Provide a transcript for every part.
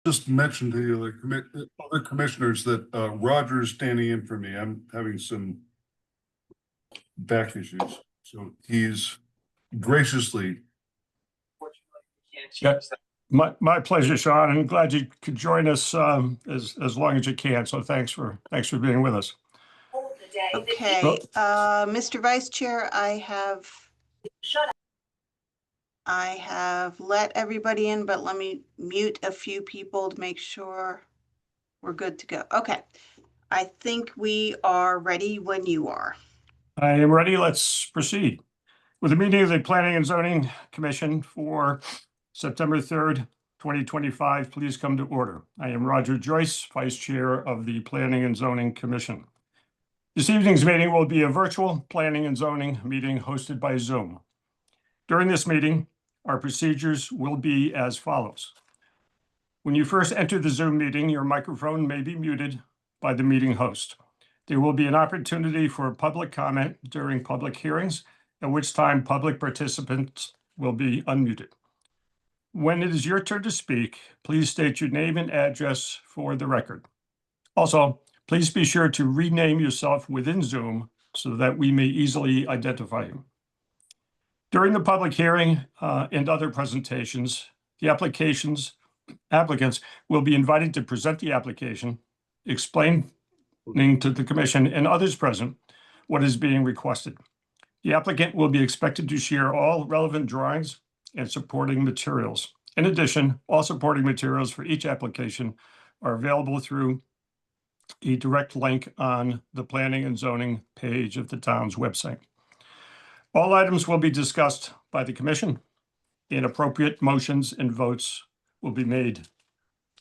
just mention to the other commissioners that Roger is standing in for me. I'm having some back issues, so he's graciously. Yeah, my pleasure, Sean. I'm glad you could join us as long as you can. So thanks for being with us. Okay, Mr. Vice Chair, I have let everybody in, but let me mute a few people to make sure we're good to go. Okay, I think we are ready when you are. I am ready. Let's proceed with the meeting of the Planning and Zoning Commission for September 3rd, 2025. Please come to order. I am Roger Joyce, Vice Chair of the Planning and Zoning Commission. This evening's meeting will be a virtual planning and zoning meeting hosted by Zoom. During this meeting, our procedures will be as follows. When you first enter the Zoom meeting, your microphone may be muted by the meeting host. There will be an opportunity for public comment during public hearings, at which time public participants will be unmuted. When it is your turn to speak, please state your name and address for the record. Also, please be sure to rename yourself within Zoom so that we may easily identify you. During the public hearing and other presentations, the applicants will be invited to present the application, explaining to the commission and others present what is being requested. The applicant will be expected to share all relevant drawings and supporting materials. In addition, all supporting materials for each application are available through a direct link on the Planning and Zoning page of the town's website. All items will be discussed by the commission, and appropriate motions and votes will be made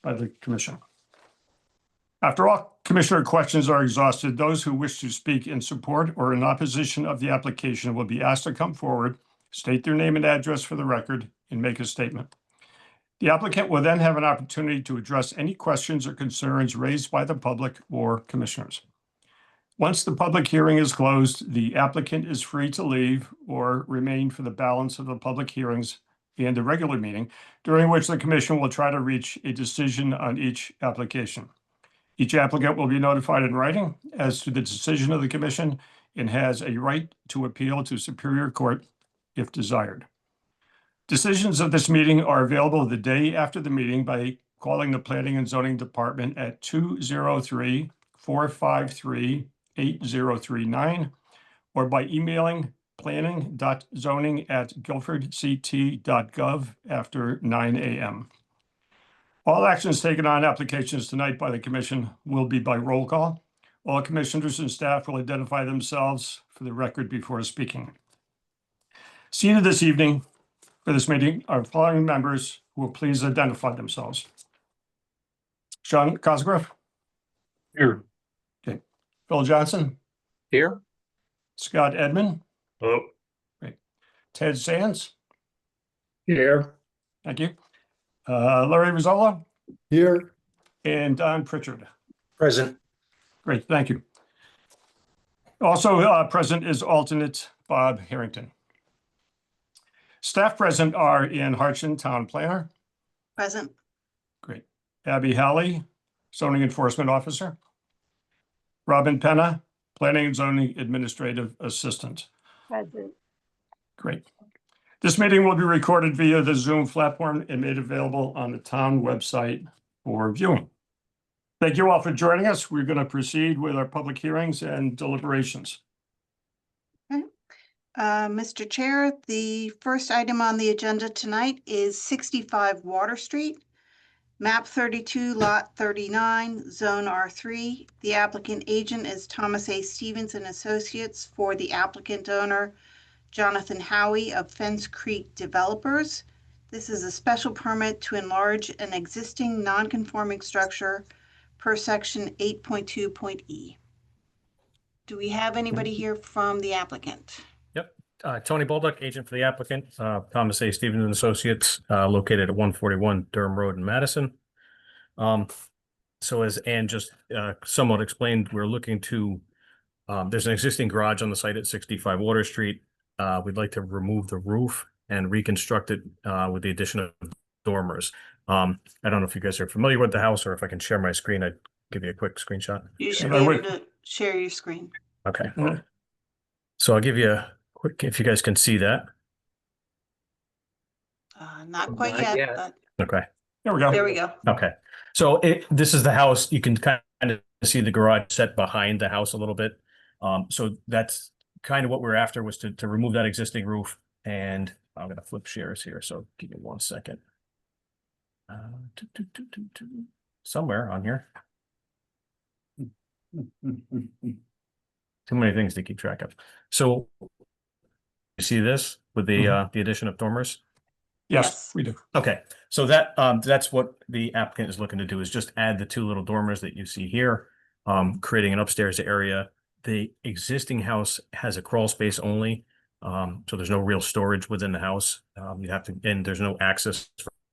by the commission. After all commissioner questions are exhausted, those who wish to speak in support or in opposition of the application will be asked to come forward, state their name and address for the record, and make a statement. The applicant will then have an opportunity to address any questions or concerns raised by the public or commissioners. Once the public hearing is closed, the applicant is free to leave or remain for the balance of the public hearings and the regular meeting, during which the commission will try to reach a decision on each application. Each applicant will be notified in writing as to the decision of the commission and has a right to appeal to Superior Court if desired. Decisions of this meeting are available the day after the meeting by calling the Planning and Zoning Department at 203-453-8039 or by emailing planning.zoning@guilfordct.gov after 9 a.m. All actions taken on applications tonight by the commission will be by roll call. All commissioners and staff will identify themselves for the record before speaking. Seated this evening for this meeting are following members who will please identify themselves. Sean Cosgrove. Here. Okay. Phil Johnson. Here. Scott Edmond. Oh. Great. Ted Sands. Here. Thank you. Larry Rizzola. Here. And Don Pritchard. Present. Great, thank you. Also present is alternate Bob Harrington. Staff present are Ian Hartson, Town Planner. Present. Great. Abby Halley, Zoning Enforcement Officer. Robin Penna, Planning and Zoning Administrative Assistant. Present. Great. This meeting will be recorded via the Zoom platform and made available on the town website for viewing. Thank you all for joining us. We're going to proceed with our public hearings and deliberations. Mr. Chair, the first item on the agenda tonight is 65 Water Street, map 32, lot 39, zone R3. The applicant agent is Thomas A. Stevens and Associates for the applicant owner, Jonathan Howie of Fence Creek Developers. This is a special permit to enlarge an existing non-conforming structure per section 8.2.e. Do we have anybody here from the applicant? Yep. Tony Bolduc, agent for the applicant, Thomas A. Stevens and Associates, located at 141 Durham Road in Madison. So as Ann just somewhat explained, we're looking to, there's an existing garage on the site at 65 Water Street. We'd like to remove the roof and reconstruct it with the addition of dormers. I don't know if you guys are familiar with the house or if I can share my screen. I'd give you a quick screenshot. You should And be I able would- to share your screen. Okay. Mhm. So I'll give you a quick, if you guys can see that. Not quite Not yet, yet. but Okay. There we go. there we go. Okay. So this is the house. You can kind of see the garage set behind the house a little bit. So that's kind of what we're after, was to remove that existing roof. And I'm gonna flip shares here. So give me 1 second. Somewhere on here. Too many things to keep track of. So you see this with the addition of dormers? Yes, Yes. we do. Okay, so that's what the applicant is looking to do, is just add the 2 little dormers that you see here, creating an upstairs area. The existing house has a crawl space only, so there's no real storage within the house. You have to, and there's no access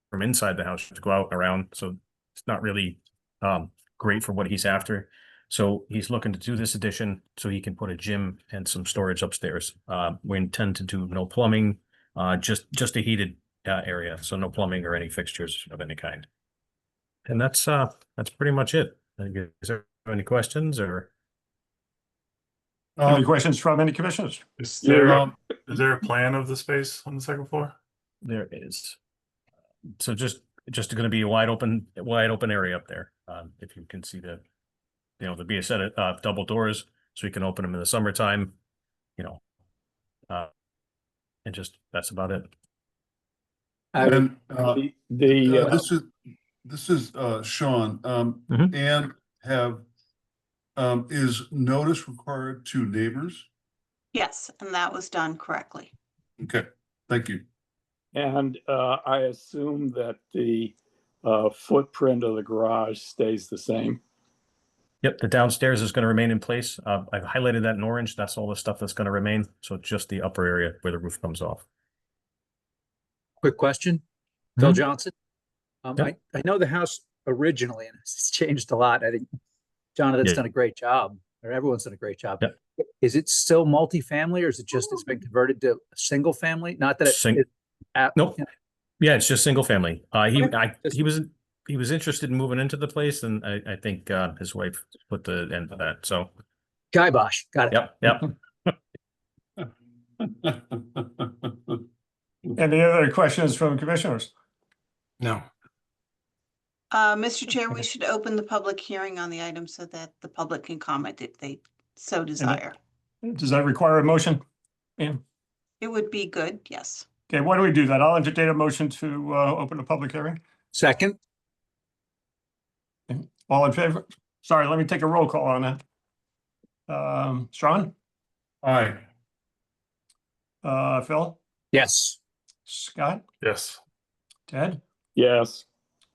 from inside the house to go out around, so it's not really great for what he's after. So he's looking to do this addition so he can put a gym and some storage upstairs. We intend to do no plumbing, just a heated area, so no plumbing or any fixtures of any kind. And that's pretty much it. Is there any questions or? Any questions from any commissioners? Is Yeah. there a plan of the space on the second floor? There is. So just going to be a wide open area up there. If you can see there'll be a set of double doors, so you can open them in the summertime, and just, that's about it. And The this is Sean, Mhm. and is notice required to neighbors? Yes, and that was done correctly. Okay, thank you. And I assume that the footprint of the garage stays the same. Yep, the downstairs is going to remain in place. I've highlighted that in orange. That's all the stuff that's going to remain. So it's just the upper area where the roof comes off. Quick question, Phil Mhm. Johnson. Yep. I know the house originally, and it's changed a lot. I think Jonathan's Yeah. done a great job, or everyone's done a great job. Yep. Is it still multifamily, or is it just, it's been converted to a single family? Not that Sing- it. Nope. Yeah, it's just single family. Okay. He was interested in moving into the place, and I think his wife put the end to that. So Kibosh, got it. yep. Any other questions from commissioners? No. Mr. Chair, we should open the public hearing on the item so that the public can comment if they so desire. Does that require a motion? Yeah. It would be good, yes. Okay, why don't we do that? I'll entertain a motion to open the public hearing. Second, All in favor? Sorry, let me take a roll call on that. Sean, Aye. Phil, yes. Scott, Yes. Ted, Yes.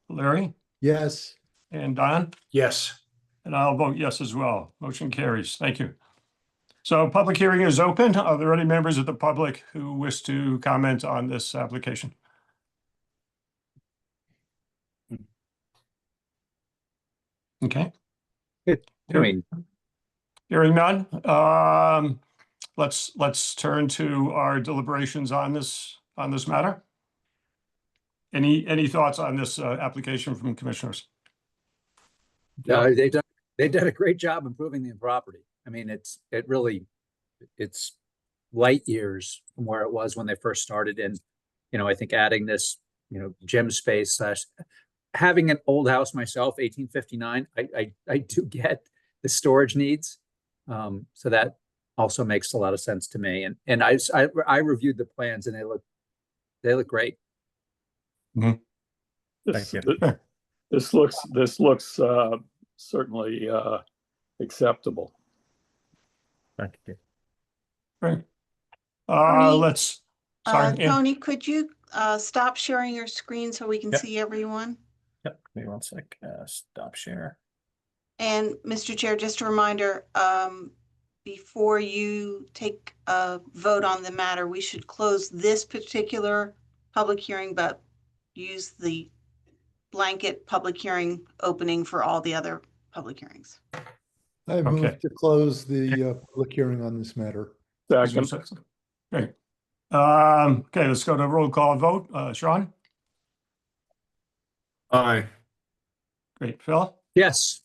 Larry, yes. and Don, Yes. and I'll vote yes as well. Motion carries. Thank you. So public hearing is open. Are there any members of the public who wish to comment on this application? Okay. I mean, Hearing none, let's turn to our deliberations on this matter. Any thoughts on this application from commissioners? they've done a great job improving the property. I mean, it's light years from where it was when they first started. And, I think adding this, gym space / having an old house myself, 1859, I do get the storage needs. So that also makes a lot of sense to me. And I reviewed the plans and they look great. This, Thank you. this looks certainly acceptable. Thank you. Right. Tony? Let's, sorry, Ann. Tony, could you stop sharing your screen so we can Yep. see everyone? Yep. Give me 1 sec. Stop share. And Mr. Chair, just a reminder, before you take a vote on the matter, we should close this particular public hearing, but use the blanket public hearing opening for all the other public hearings. I Okay. move to close the public hearing on this matter. Second. Great. Okay, let's go to roll call vote. Sean, Aye. Great. Phil, Yes.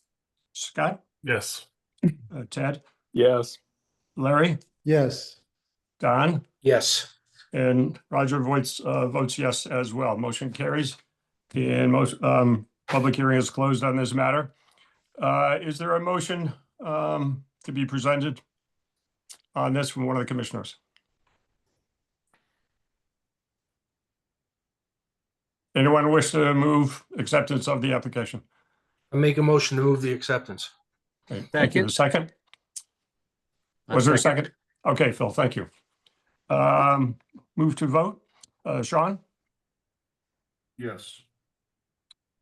Scott, Yes. Ted, Yes. Larry, Yes. Don, Yes. and Roger votes yes as well. Motion carries. And public hearing is closed on this matter. Is there a motion to be presented on this from one of the commissioners? Anyone wish to move acceptance of the application? I make a motion to move the acceptance. Okay, thank you. A second? Was there a second? Okay, Phil, thank you. Move to vote. Sean, Yes.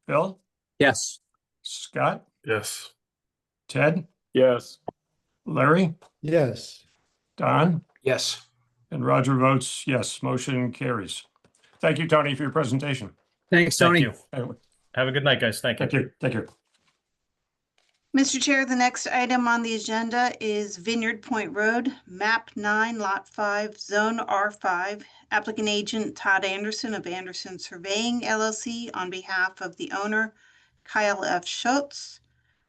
Phil, Yes. Scott, Yes. Ted, Yes. Larry, Yes. Don, Yes. and Roger votes yes. Motion carries. Thank you, Tony, for your presentation. Thanks, Thank Tony. you. Anyway, Have a good night, guys. Thank you. Thank you. Thank you. Mr. Chair, the next item on the agenda is Vineyard Point Road, map 9, lot 5, zone R5. Applicant agent Todd Anderson of Anderson Surveying LLC on behalf of the owner Kyle F. Schultz.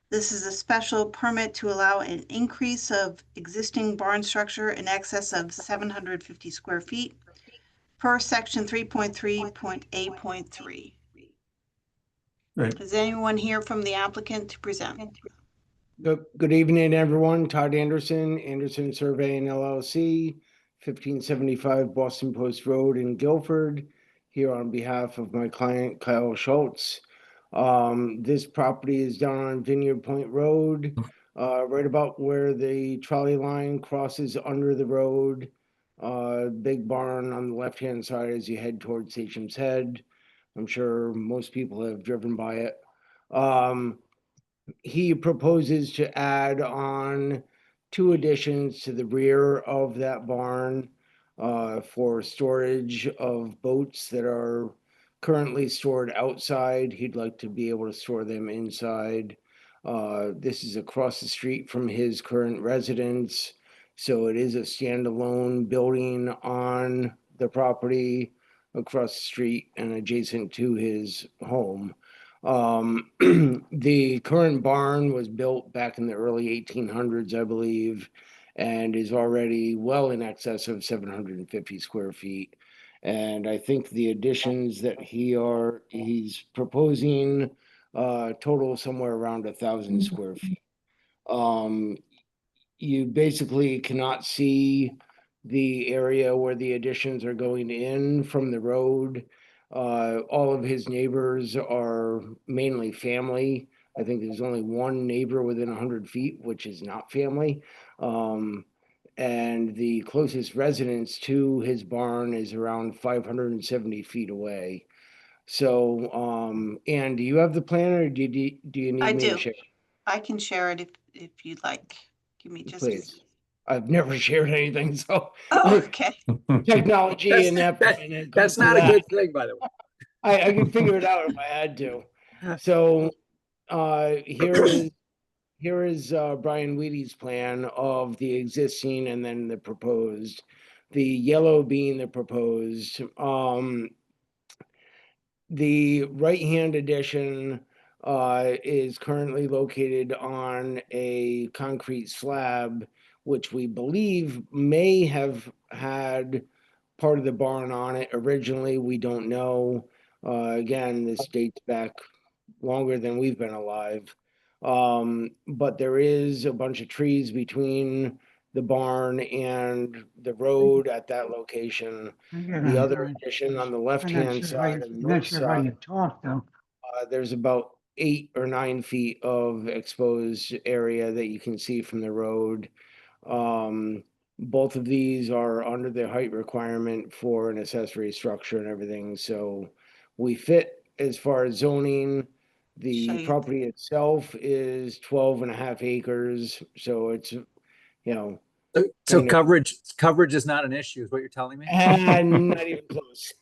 This is a special permit to allow an increase of existing barn structure in excess of 750 square feet per section 3.3.8.3. Great. Is anyone here from the applicant to present? Good evening, everyone. Todd Anderson, Anderson Surveying LLC, 1575 Boston Post Road in Guilford, here on behalf of my client Kyle Schultz. This property is down on Vineyard Point Road, right about where the trolley line crosses under the road. Big barn on the left-hand side as you head towards Sachem's Head. I'm sure most people have driven by it. He proposes to add on 2 additions to the rear of that barn for storage of boats that are currently stored outside. He'd like to be able to store them inside. This is across the street from his current residence, so it is a standalone building on the property across the street and adjacent to his home. The current barn was built back in the early 1800s, I believe, and is already well in excess of 750 square feet. And I think the additions that he's proposing total somewhere around 1,000 square feet. You basically cannot see the area where the additions are going in from the road. All of his neighbors are mainly family. I think there's only one neighbor within 100 feet, which is not family. And the closest residence to his barn is around 570 feet away. So, Ann, do you have the plan, or do you need I me do. to share? I can share it if you'd like. Give me just a Please. I've never shared anything, so Oh, okay. technology and that. That's not a good thing, by the way. I could figure it out if I had to. So here is Brian Weedy's plan of the existing and then the proposed. The yellow being the proposed. The right-hand addition is currently located on a concrete slab, which we believe may have had part of the barn on it originally. We don't know. Again, this dates back longer than we've been alive. But there is a bunch of trees between the barn and the road at that location. The other addition on the left-hand side and north side, there's about 8 or 9 feet of exposed area that you can see from the road. Both of these are under the height requirement for an accessory structure and everything, so we fit as far as zoning. The property itself is 12.5 acres, so it's, So kind of- coverage is not an issue, is what you're telling me? and not even close.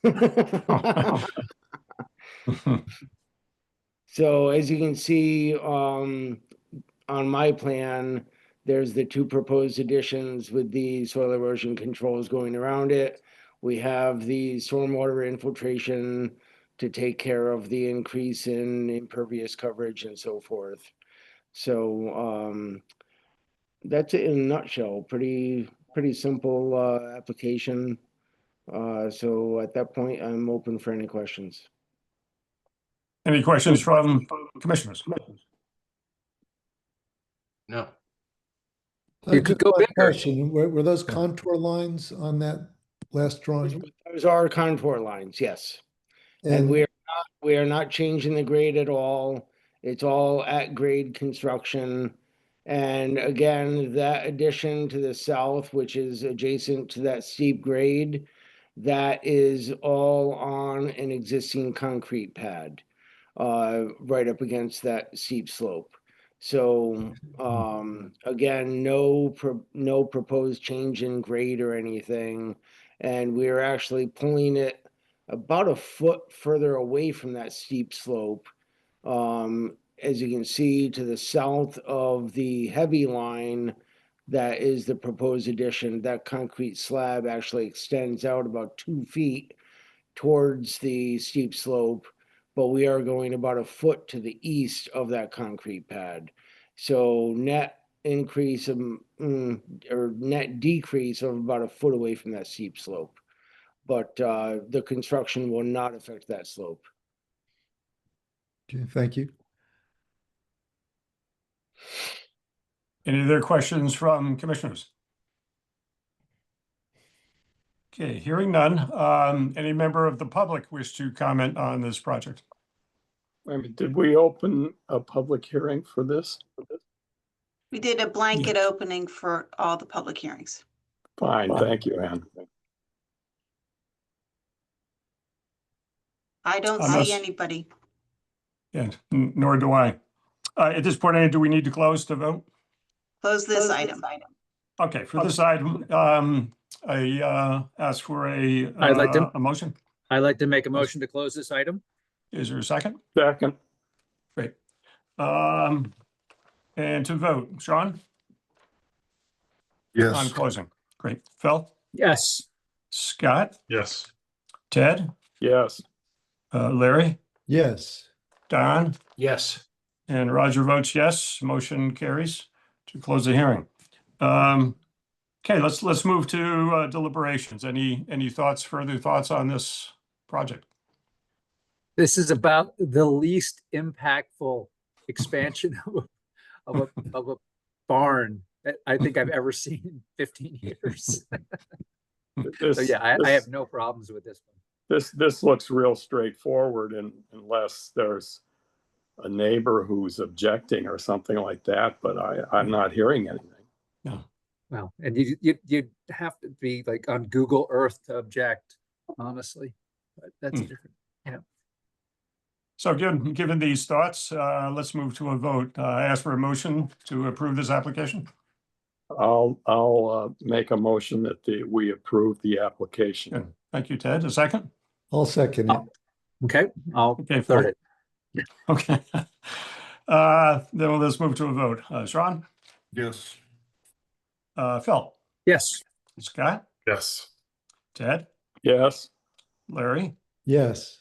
So as you can see, on my plan, there's the 2 proposed additions with the soil erosion controls going around it. We have the stormwater infiltration to take care of the increase in impervious coverage and so forth. So that's it in a nutshell. Pretty simple application. So at that point, I'm open for any questions. Any questions from commissioners? No. You could go bigger. Question, were those contour lines on that last drawing? Those are contour lines, yes. And we are not changing the grade at all. It's all at grade construction. And again, that addition to the south, which is adjacent to that steep grade, that is all on an existing concrete pad, right up against that steep slope. So again, no proposed change in grade or anything. And we're actually pulling it about a foot further away from that steep slope. As you can see to the south of the heavy line, that is the proposed addition. That concrete slab actually extends out about 2 feet towards the steep slope, but we are going about a foot to the east of that concrete pad. So net increase of, or net decrease of about a foot away from that steep slope. But the construction will not affect that slope. Okay, thank you. Any other questions from commissioners? Okay, hearing none. Any member of the public wish to comment on this project? I mean, did we open a public hearing for this? We did a blanket opening for all the public hearings. Fine, thank you, Ann. I don't Unless- see anybody. Yeah, nor do I. At this point, do we need to close to vote? Close this item. Okay, for this item, I ask for I'd like to- a motion. I'd like to make a motion to close this item. Is there a second? Second, Great. And to vote, Sean, on Yes. closing. Great. Phil, Yes. Scott, Yes. Ted, yes. Larry, Yes. Don, Yes. and Roger votes yes. Motion carries to close the hearing. Okay, let's move to deliberations. Any further thoughts on this project? This is about the least impactful expansion of a barn that I think I've ever seen in 15 years. So yeah, I have no problems with this one. This looks real straightforward, and unless there's a neighbor who's objecting or something like that, but I'm not hearing anything. No. Well, and you'd have to be like on Google Earth to object, honestly. But that's different. So given these thoughts, let's move to a vote. I ask for a motion to approve this application. I'll make a motion that we approve the application. Good. Thank you, Ted. A second? I'll second it. Okay, I'll Okay, third Phil. it. Okay. Then let's move to a vote. Sean, Yes. Phil, Yes. Scott, Yes. Ted, Yes, Larry, Yes.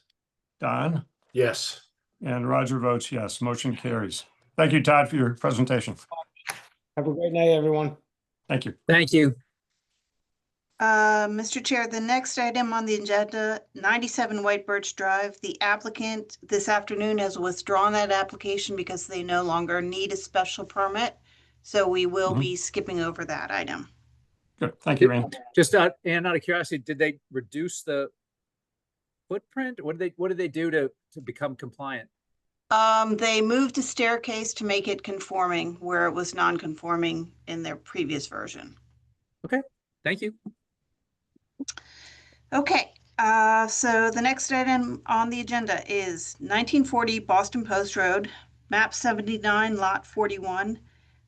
Don, Yes. and Roger votes yes. Motion carries. Thank you, Todd, for your presentation. Have a great night, everyone. Thank you. Thank you. Mr. Chair, the next item on the agenda, 97 White Birch Drive. The applicant this afternoon has withdrawn that application because they no longer need a special permit. So we will be skipping over that item. Good. Thank you, Ann. Just out of curiosity, did they reduce the footprint? What did they do to become compliant? They moved a staircase to make it conforming where it was non-conforming in their previous version. Thank you. Okay, so the next item on the agenda is 1940 Boston Post Road, map 79, lot 41,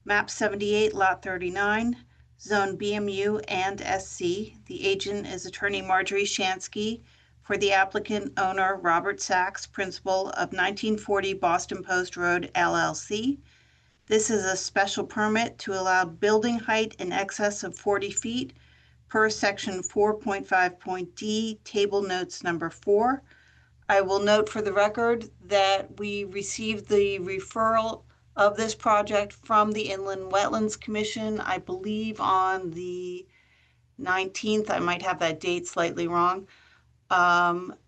map 78, lot 39, zone BMU and SC. The agent is attorney Marjorie Shansky for the applicant owner Robert Sachs, principal of 1940 Boston Post Road LLC. This is a special permit to allow building height in excess of 40 feet per section 4.5.d, table notes number 4 I will note for the record that we received the referral of this project from the Inland Wetlands Commission, I believe on the 19th. I might have that date slightly wrong.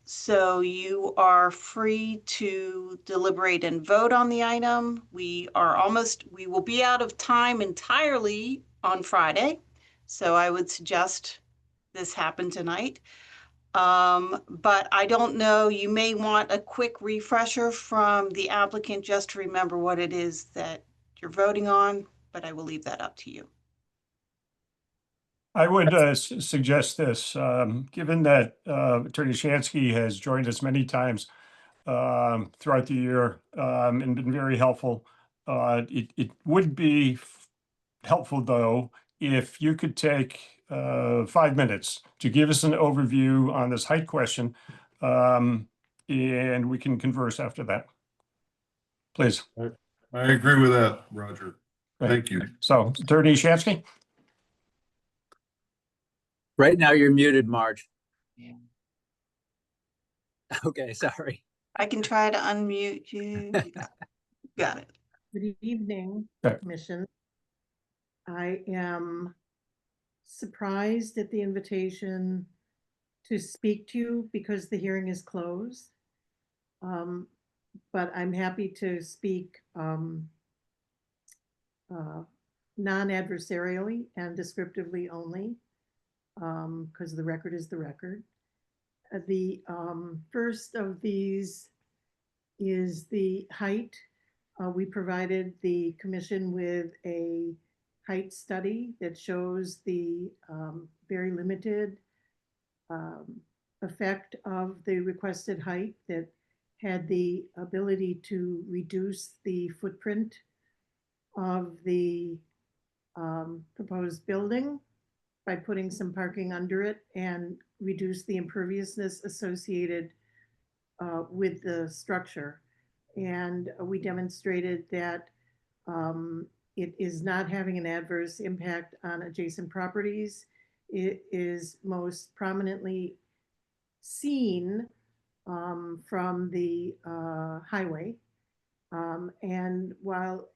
So you are free to deliberate and vote on the item. We will be out of time entirely on Friday. So I would suggest this happen tonight. But I don't know, you may want a quick refresher from the applicant just to remember what it is that you're voting on, but I will leave that up to you. I would suggest this, given that Attorney Shansky has joined us many times throughout the year and been very helpful. It would be helpful, though, if you could take 5 minutes to give us an overview on this height question, and we can converse after that. Please. I agree with that, Roger. Thank you. So, Attorney Shansky? Right now, you're muted, Marge. Okay, sorry. I can try to unmute you. Got it. Good evening, Okay. Commission. I am surprised at the invitation to speak to you because the hearing is closed. But I'm happy to speak non-adversarially and descriptively only, because the record is the record. The first of these is the height. We provided the commission with a height study that shows the very limited effect of the requested height that had the ability to reduce the footprint of the proposed building by putting some parking under it and reduce the imperviousness associated with the structure. And we demonstrated that it is not having an adverse impact on adjacent properties. It is most prominently seen from the highway. And while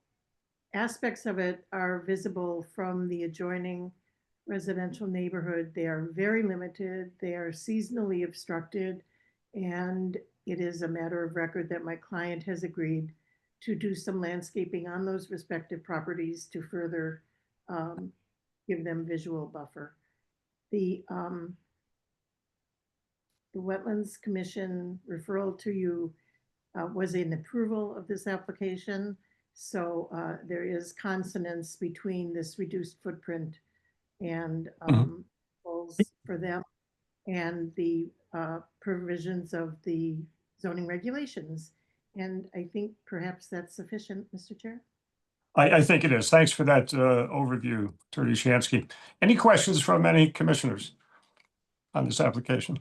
aspects of it are visible from the adjoining residential neighborhood, they are very limited, they are seasonally obstructed, and it is a matter of record that my client has agreed to do some landscaping on those respective properties to further give them visual buffer. The Wetlands Commission referral to you was an approval of this application. So there is consonance between this reduced footprint and goals for them and the provisions of the zoning regulations. And I think perhaps that's sufficient, Mr. Chair. I think it is. Thanks for that overview, Attorney Shansky. Any questions from any commissioners on this application?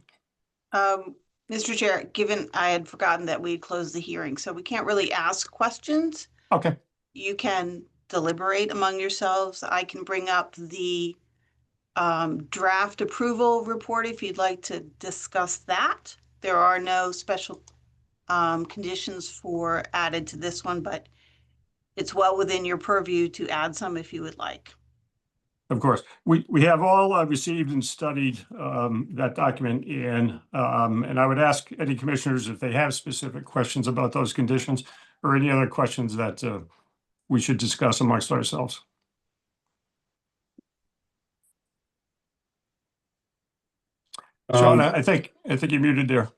Mr. Chair, given I had forgotten that we closed the hearing, so we can't really ask questions. Okay. You can deliberate among yourselves. I can bring up the draft approval report if you'd like to discuss that. There are no special conditions for added to this one, but it's well within your purview to add some if you would like. Of course, we have all received and studied that document, and I would ask any commissioners if they have specific questions about those conditions or any other questions that we should discuss amongst ourselves. Sean, I think you're muted there.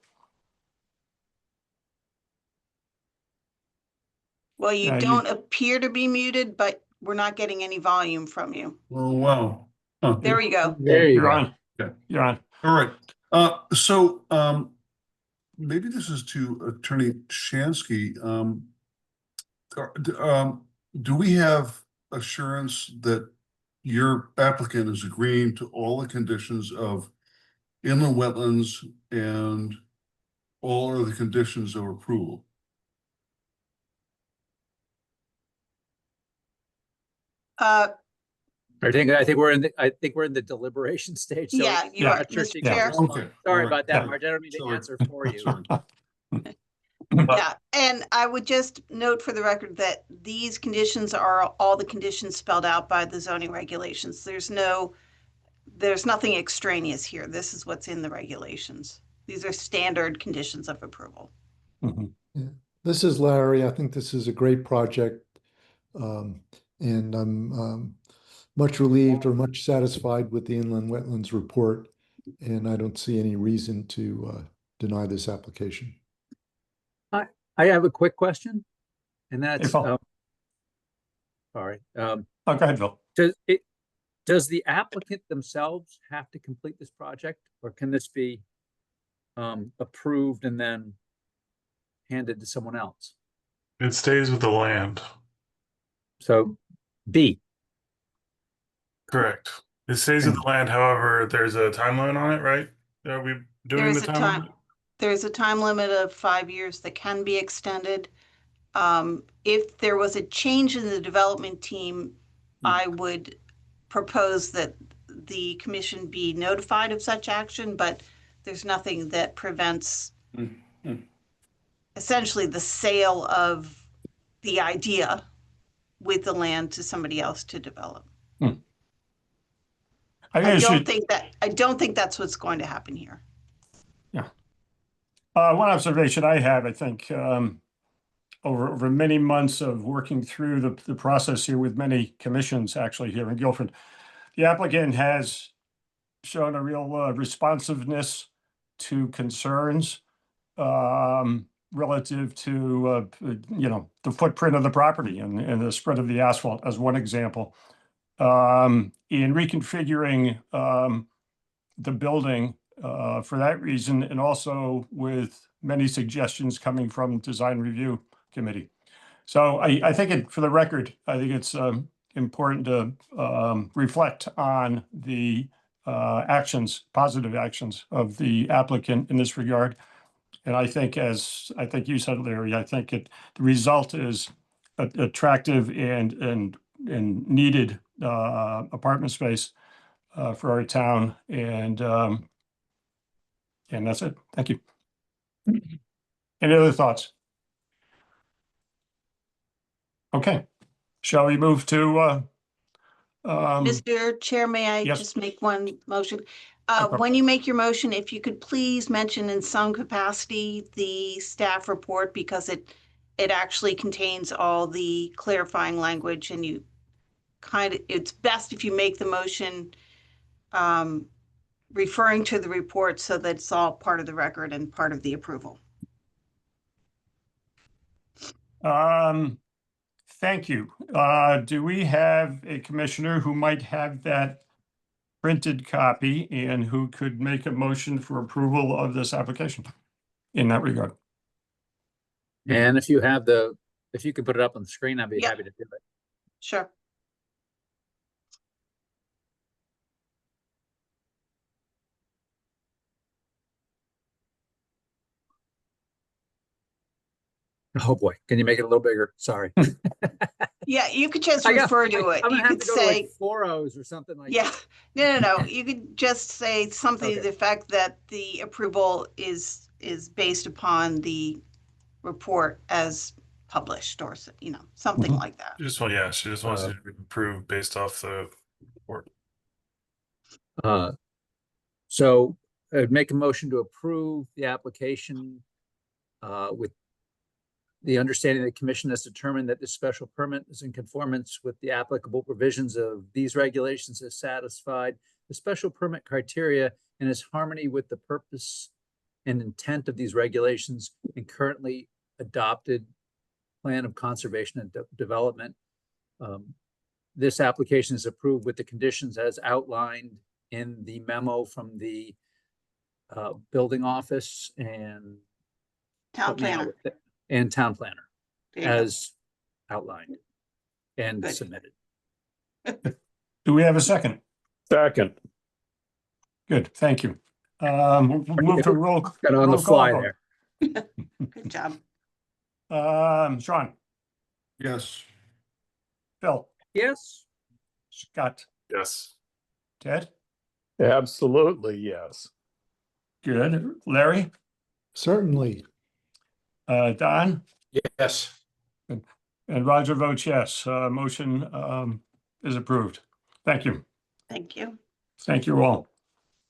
Well, you don't appear to be muted, but we're not getting any volume from you. Oh, wow. Huh. There we go. There you You're go. on. Okay. You're on. All right. So maybe this is to Attorney Shansky. Do we have assurance that your applicant is agreeing to all the conditions of inland wetlands and all of the conditions of approval? I think we're in the deliberation stage. So Yeah, you Yeah. are, Sure, Mr. she Chair. can Okay. Sorry All right. about that, Yeah. Marge. I don't mean to Sorry. answer for you. Sorry. Yeah, and I would just note for the record that these conditions are all the conditions spelled out by the zoning regulations. There's nothing extraneous here. This is what's in the regulations. These are standard conditions of approval. Mhm. This is Larry. I think this is a great project. And I'm much relieved or much satisfied with the inland wetlands report. And I don't see any reason to deny this application. I have a quick question, and that's, Phil. sorry, Oh, go ahead, Phil. does the applicant themselves have to complete this project, or can this be approved and then handed to someone else? It stays with the land. So B, Correct. It stays with the land. However, there's a timeline on it, right? Are we doing There's the a time? time, there's a time limit of 5 years that can be extended. If there was a change in the development team, I would propose that the commission be notified of such action, but there's nothing that prevents essentially the sale of the idea with the land to somebody else to develop. I don't think that's what's going to happen here. One observation I have, I think, over many months of working through the process here with many commissions actually here in Guilford, the applicant has shown a real responsiveness to concerns relative to, the footprint of the property and the spread of the asphalt as one example. In reconfiguring the building for that reason, and also with many suggestions coming from Design Review Committee. So I think for the record, I think it's important to reflect on the positive actions of the applicant in this regard. And I think, as I think you said, Larry, I think the result is attractive and needed apartment space for our town. And that's it. Thank you. Any other thoughts? Okay. Shall we move to Mr. Chair, may I yes. just make one motion? problem. When you make your motion, if you could please mention in some capacity the staff report, because it actually contains all the clarifying language, and it's best if you make the motion referring to the report so that it's all part of the record and part of the approval. Thank you. Do we have a commissioner who might have that printed copy and who could make a motion for approval of this application in that regard? and if you could put it up on the screen, I'd be Yeah. happy to do it. Sure. Oh boy, can you make it a little bigger? Sorry. Yeah, you could just I got- refer to it. I'm gonna You have could to go to say, like 4 O's or something like yeah, that. no. You could just say something to Okay. the effect that the approval is based upon the report as published, or something Mhm. like that. She just wants it approved based off the report. So I'd make a motion to approve the application with the understanding the commission has determined that this special permit is in conformance with the applicable provisions of these regulations, has satisfied the special permit criteria and is harmony with the purpose and intent of these regulations and currently adopted plan of conservation and development. This application is approved with the conditions as outlined in the memo from the building office and Town planner. and town planner There you go. as outlined and Good. submitted. Do we have a second? Second. Good, thank you. We'll move to roll. Got on the roll call fly vote. there. Good job. Sean, Yes. Phil, Yes, Scott, Yes. Ted, Absolutely, yes. good. Larry, Certainly. Don? Yes. And Roger votes yes. Motion is approved. Thank you. Thank you. Thank you all.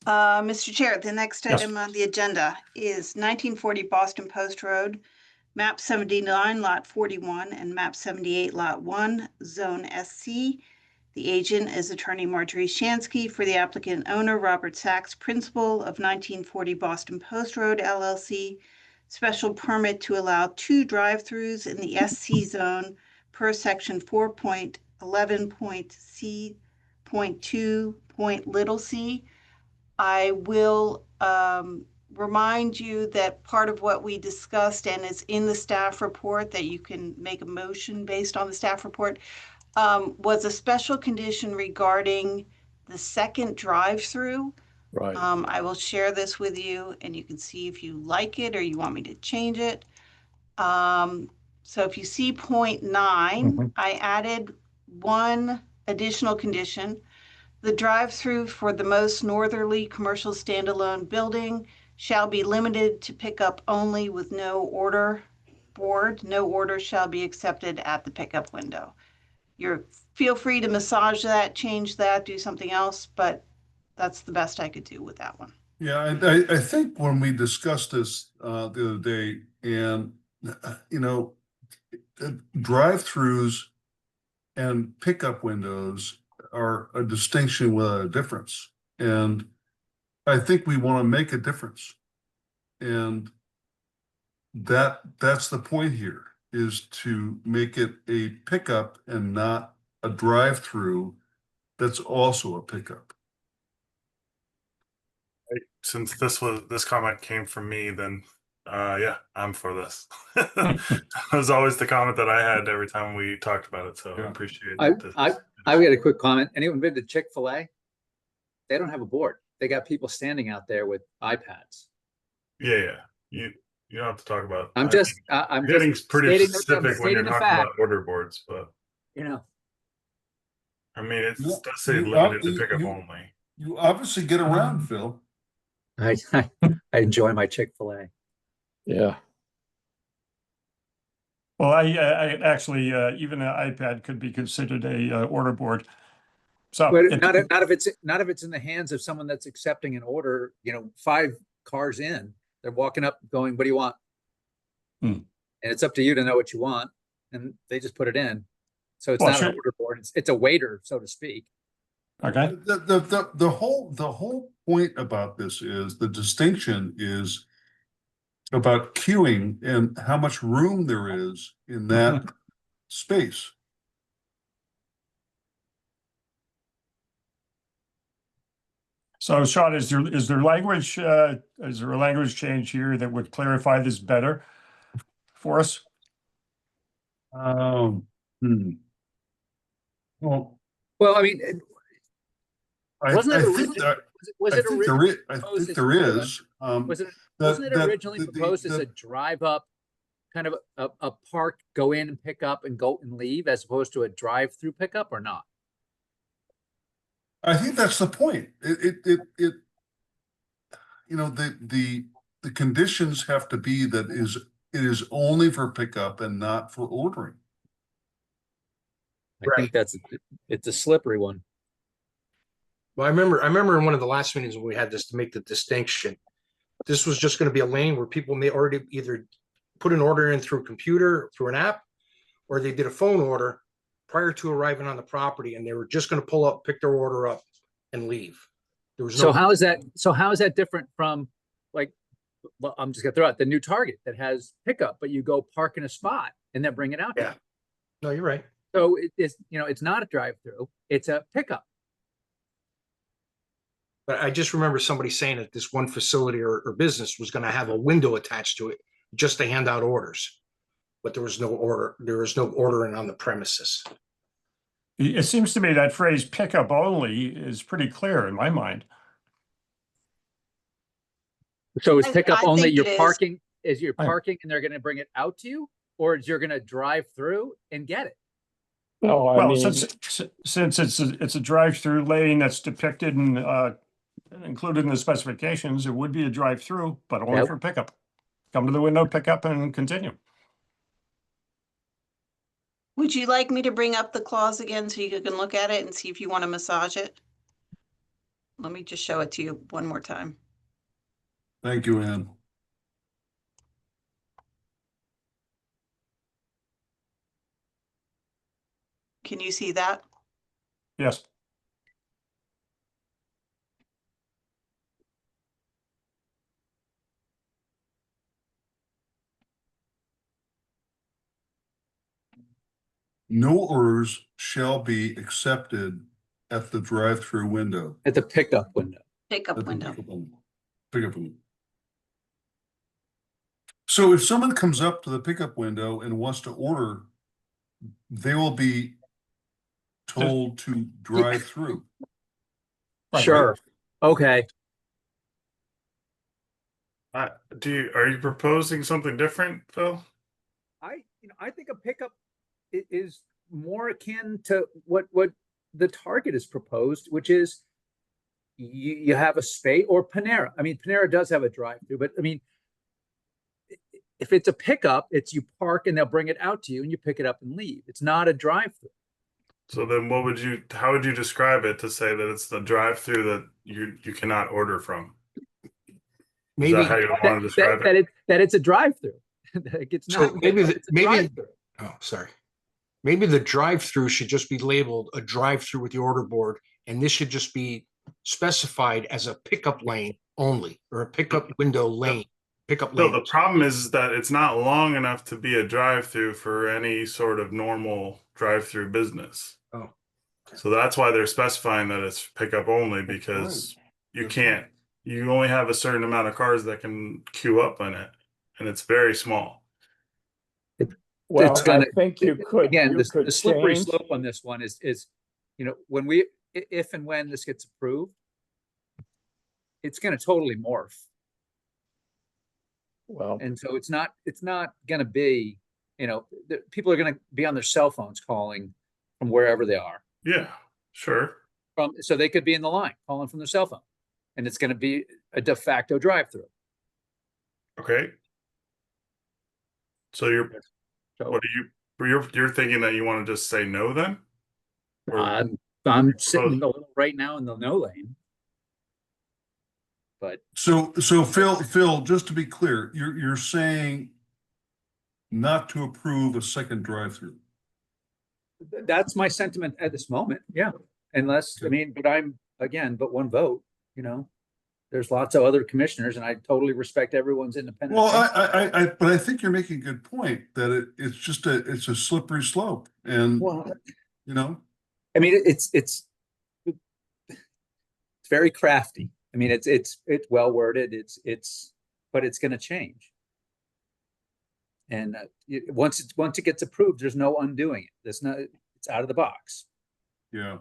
Mr. Chair, the next Yes. item on the agenda is 1940 Boston Post Road, map 79, lot 41, and map 78, lot 1, zone SC. The agent is attorney Marjorie Shansky for the applicant owner Robert Sachs, principal of 1940 Boston Post Road LLC. Special permit to allow 2 drive-throughs in the SC zone per section 4.11.c.2.c. I will remind you that part of what we discussed and is in the staff report that you can make a motion based on the staff report was a special condition regarding the second drive-through. Right. I will share this with you and you can see if you like it or you want me to change it. So if you see point 9, I added one additional condition. The drive-through for the most northerly commercial standalone building shall be limited to pickup only with no order board. No order shall be accepted at the pickup window. Feel free to massage that, change that, do something else, but that's the best I could do with that one. Yeah, I think when we discussed this the other day, and drive-throughs and pickup windows are a distinction without a difference. And I think we want to make a difference. And that's the point here, is to make it a pickup and not a drive-through that's also a pickup. Since this comment came from me, then yeah, I'm for this. That was always the comment that I had every time we talked about it. So I appreciate it. I've got a quick comment. Anyone been to Chick-fil-A? They don't have a board. They got people standing out there with iPads. Yeah. You don't have to talk about. I'm getting just pretty stating specific when you're the talking fact. about order boards, but I mean, it You- does say you- limited to you- pickup you- only. You obviously get around, Phil. I enjoy my Chick-fil-A. Yeah. Well, I actually, even an iPad could be considered a order board. So But not if it's in the hands of someone that's accepting an order, 5 cars in, they're walking up going, what do you want? And it's up to you to know what you want. And they just put it in. So it's Well, not sure. an order board. It's a waiter, so to speak. Okay. The whole point about this is the distinction is about queuing and how much room there is in that space. So Sean, is there language, is there a language change here that would clarify this better for us? Well, Well, I mean, I Wasn't it think originally- that- was I it think originally I proposed think as there kind of a- is. wasn't it that- originally the- proposed as the- a drive up, kind of a park, go in and pick up and go and leave, as opposed to a drive through pickup, or not? I think that's the point. The conditions have to be that it is only for pickup and not for ordering. I think it's a slippery one. Well, I remember in one of the last meetings when we had this to make the distinction. This was just going to be a lane where people may already either put an order in through a computer, through an app, or they did a phone order prior to arriving on the property, and they were just going to pull up, pick their order up, and leave. There was So no. how is that different from, like, well, I'm just gonna throw out the new Target that has pickup, but you go park in a spot and then bring it out. Yeah. No, you're right. So it's not a drive through, it's a pickup. But I just remember somebody saying that this one facility or business was going to have a window attached to it just to hand out orders. But there was no order. There was no ordering on the premises. It seems to me that phrase pickup only is pretty clear in my mind. So is I pickup only, think you're it is. parking, you're I- parking and they're gonna bring it out to you? Or you're gonna drive through and get it? No, I Well, mean, since it's a drive-through lane that's depicted and included in the specifications, it would be a drive-through, but only Yep. for pickup. come to the window, pick up and continue. Would you like me to bring up the clause again so you can look at it and see if you want to massage it? Let me just show it to you one more time. Thank you, Ann. Can you see that? Yes. No orders shall be accepted at the drive-through window. At the pickup window. Pickup At the window. pickup window. So if someone comes up to the pickup window and wants to order, they will be told to drive through. Right. Sure. Okay. Are you proposing something different, Phil? I think a pickup is more akin to what the Target has proposed, which is you have a space, or Panera. I mean, Panera does have a drive-through, but I mean, if it's a pickup, it's you park and they'll bring it out to you and you pick it up and leave. It's not a drive-through. So then how would you describe it to say that it's the drive-through that you cannot order from? Is Maybe that how you want to describe it? That it's a drive-through. It's So not. maybe it's a maybe drive-through. oh, sorry. Maybe the drive-through should just be labeled a drive-through with the order board, and this should just be specified as a pickup lane only, or a pickup window lane. Pickup No, lane. the problem is that it's not long enough to be a drive-through for any sort of normal drive-through business. Oh. So that's why they're specifying that it's pickup only, because you only have a certain amount of cars that can queue up in it, and it's very small. Well, It's gonna- I think you could, Again, you could the slippery change. slope on this one is, if and when this gets approved, it's gonna totally morph. Well, And so it's not gonna be, people are gonna be on their cell phones calling from wherever they are. Yeah, sure. So they could be in the line calling from their cell phone. And it's gonna be a de facto drive-through. Okay. So you're thinking that you want to just say no then? Or- I'm sitting a little right now in the no lane. But So Phil, just to be clear, you're saying not to approve a second drive-through. that's my sentiment at this moment, yeah. Unless, but one vote, There's lots of other commissioners and I totally respect everyone's independent. Well, but I think you're making a good point that it's a slippery slope and, I mean, it's very crafty. I mean, it's well worded. But it's going to change. And once it gets approved, there's no undoing it. It's out of the box. Yeah.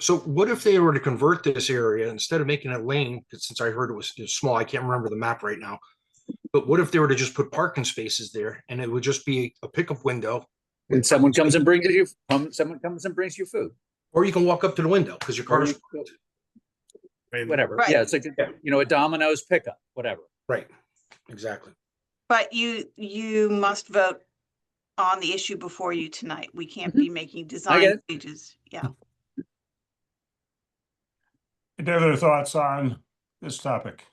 So what if they were to convert this area instead of making it lane? Because since I heard it was small, I can't remember the map right now. But what if they were to just put parking spaces there and it would just be a pickup window? And someone comes and brings you food. Or you can walk up to the window because your car's Whatever. Right. Yeah, it's like a Domino's pickup, whatever. right. Exactly. But you must vote on the issue before you tonight. We can't be making get design it. changes. Yeah. Any other thoughts on this topic?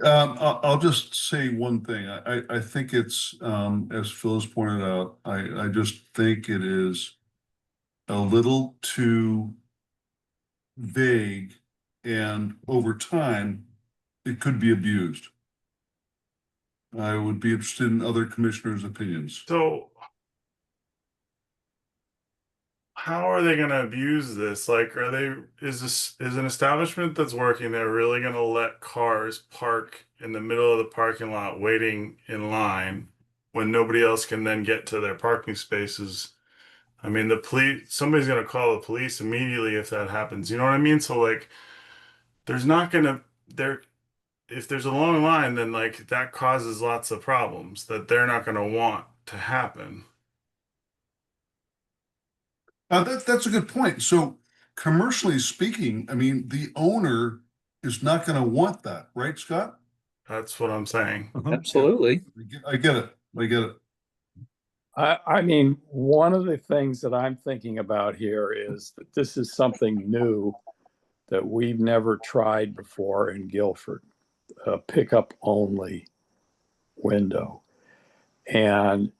I'll just say one thing. I think it's, as Phyllis pointed out, I just think it is a little too vague, and over time, it could be abused. I would be interested in other commissioners' opinions. So how are they going to abuse this? Like, is an establishment that's working there really going to let cars park in the middle of the parking lot waiting in line when nobody else can then get to their parking spaces? I mean, somebody's going to call the police immediately if that happens. You know what I mean? So like, if there's a long line, then like that causes lots of problems that they're not going to want to happen. That's a good point. So commercially speaking, I mean, the owner is not gonna want that, right, Scott? That's what I'm saying. Absolutely. I get it, I get it. I mean, one of the things that I'm thinking about here is that this is something new that we've never tried before in Guilford, a pickup only window. And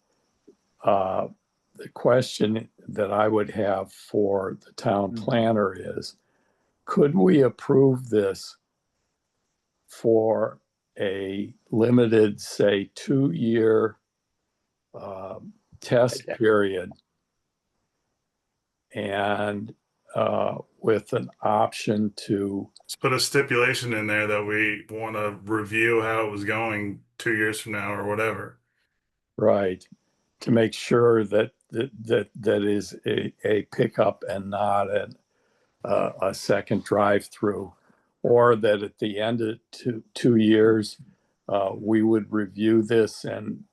the question that I would have for the town planner is, could we approve this for a limited, say, 2-year test period, and with an option to, Let's put a stipulation in there that we want to review how it was going 2 years from now or whatever. right, to make sure that that is a pickup and not a second drive-through, or that at the end of 2 years, we would review this and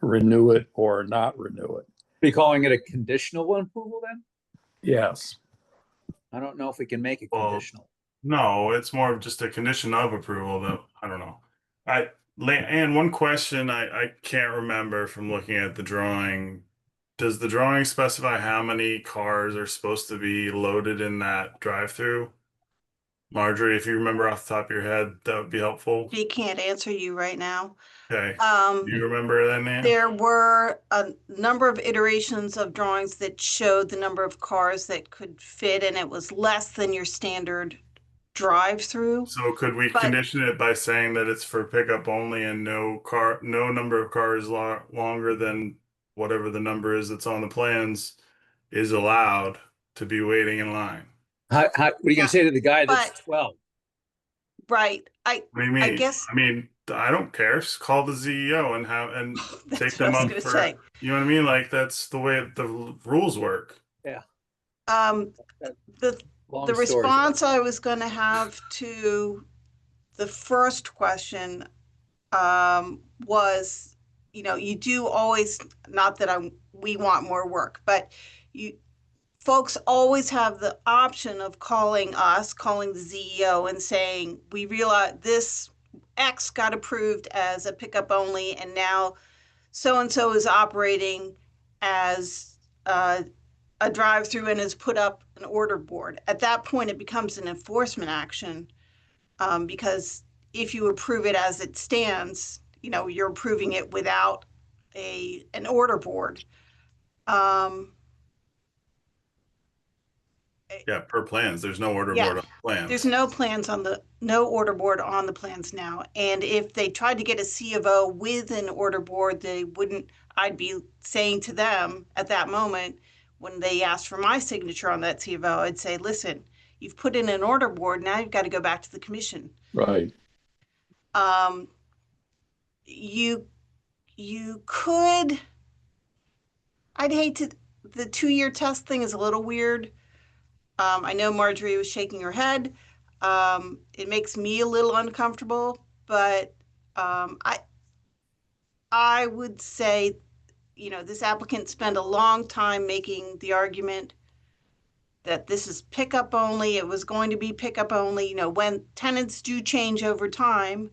renew it or not renew it. Are you calling it a conditional approval then? Yes. I don't know if we can make it Well, conditional. No, it's more of just a condition of approval that, I don't know. And one question I can't remember from looking at the drawing. Does the drawing specify how many cars are supposed to be loaded in that drive-through? Marjorie, if you remember off the top of your head, that would be helpful. He can't answer you right now. Okay. Do you remember that, Nan? There were a number of iterations of drawings that showed the number of cars that could fit, and it was less than your standard drive-through. So could we But- condition it by saying that it's for pickup only and no number of cars longer than whatever the number is that's on the plans is allowed to be waiting in line? What are you gonna say to the guy that's but- 12? Right, What do you mean? I guess- I don't care. Just call the CEO and that's take what them I up was for, gonna say. you know what I mean? Like that's the way the rules work. The Long The story. response I was gonna have to the first question was, you do always, not that we want more work, but folks always have the option of calling the CEO and saying, we realize this X got approved as a pickup only, and now so-and-so is operating as a drive-through and has put up an order board. At that point, it becomes an enforcement action, because if you approve it as it stands, you're approving it without an order board. Yeah, per plans. There's no order Yeah. board on the plans. There's no order board on the plans now. And if they tried to get a C of O with an order board, I'd be saying to them at that moment, when they asked for my signature on that C of O, I'd say, listen, you've put in an order board, now you've got to go back to the commission. Right. You could, I'd hate to, the 2-year test thing is a little weird. I know Marjorie was shaking her head. It makes me a little uncomfortable, but I would say, this applicant spent a long time making the argument that this is pickup only. It was going to be pickup only, when tenants do change over time.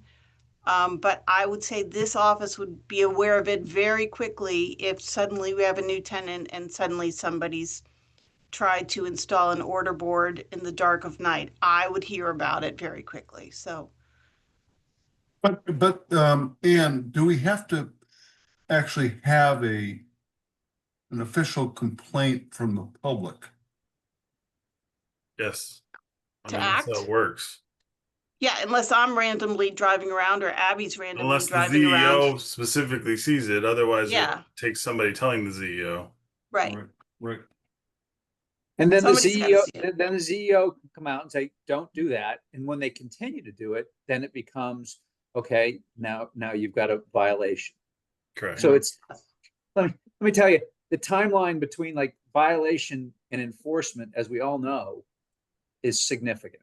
But I would say this office would be aware of it very quickly if suddenly we have a new tenant and suddenly somebody's tried to install an order board in the dark of night. I would hear about it very quickly, so. But Ann, do we have to actually have an official complaint from the public? Yes. To that's how act? it works. Yeah, unless I'm randomly driving around or Abby's randomly Unless the driving CEO around. specifically sees it, otherwise Yeah. it takes somebody telling the CEO. Right, Right. And then Somebody's gotta see it. then the CEO can come out and say, don't do that. And when they continue to do it, then it becomes, okay, now you've got a violation. Correct. So it's, let me tell you, the timeline between like violation and enforcement, as we all know, is significant.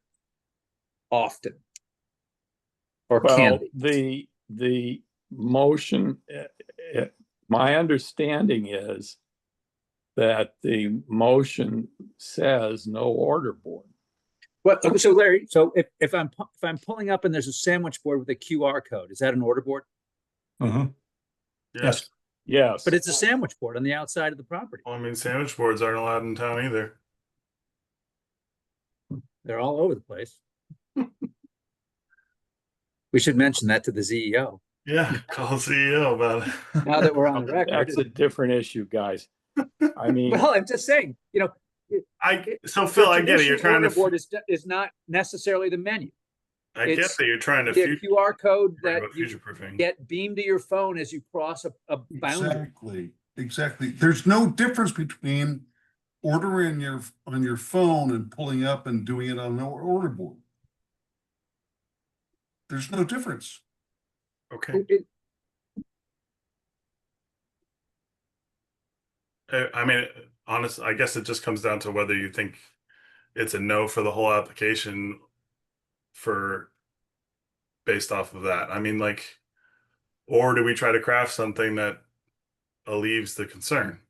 Often. Or can Well, be. the motion, my understanding is that the motion says no order board. What, so Larry, so if I'm pulling up and there's a sandwich board with a QR code, is that an order board? Mhm. Yes. Yes. But it's a sandwich board on the outside of the property. Well, I mean, sandwich boards aren't allowed in town either. They're all over the place. We should mention that to the CEO. Yeah, call the CEO about it. Now that we're on the record. That's a different issue, guys. I mean, Well, I'm just saying, you know. So Phil, I get it. You're traditional trying order to. board is not necessarily the menu. I get it's that you're trying to The QR code worry that about you future proofing. get beamed to your phone as you cross a boundary. Exactly. There's no difference between ordering on your phone and pulling up and doing it on the order board. There's no difference. Okay. I mean, honestly, I guess it just comes down to whether you think it's a no for the whole application based off of that. I mean, like, or do we try to craft something that alleviates the concern?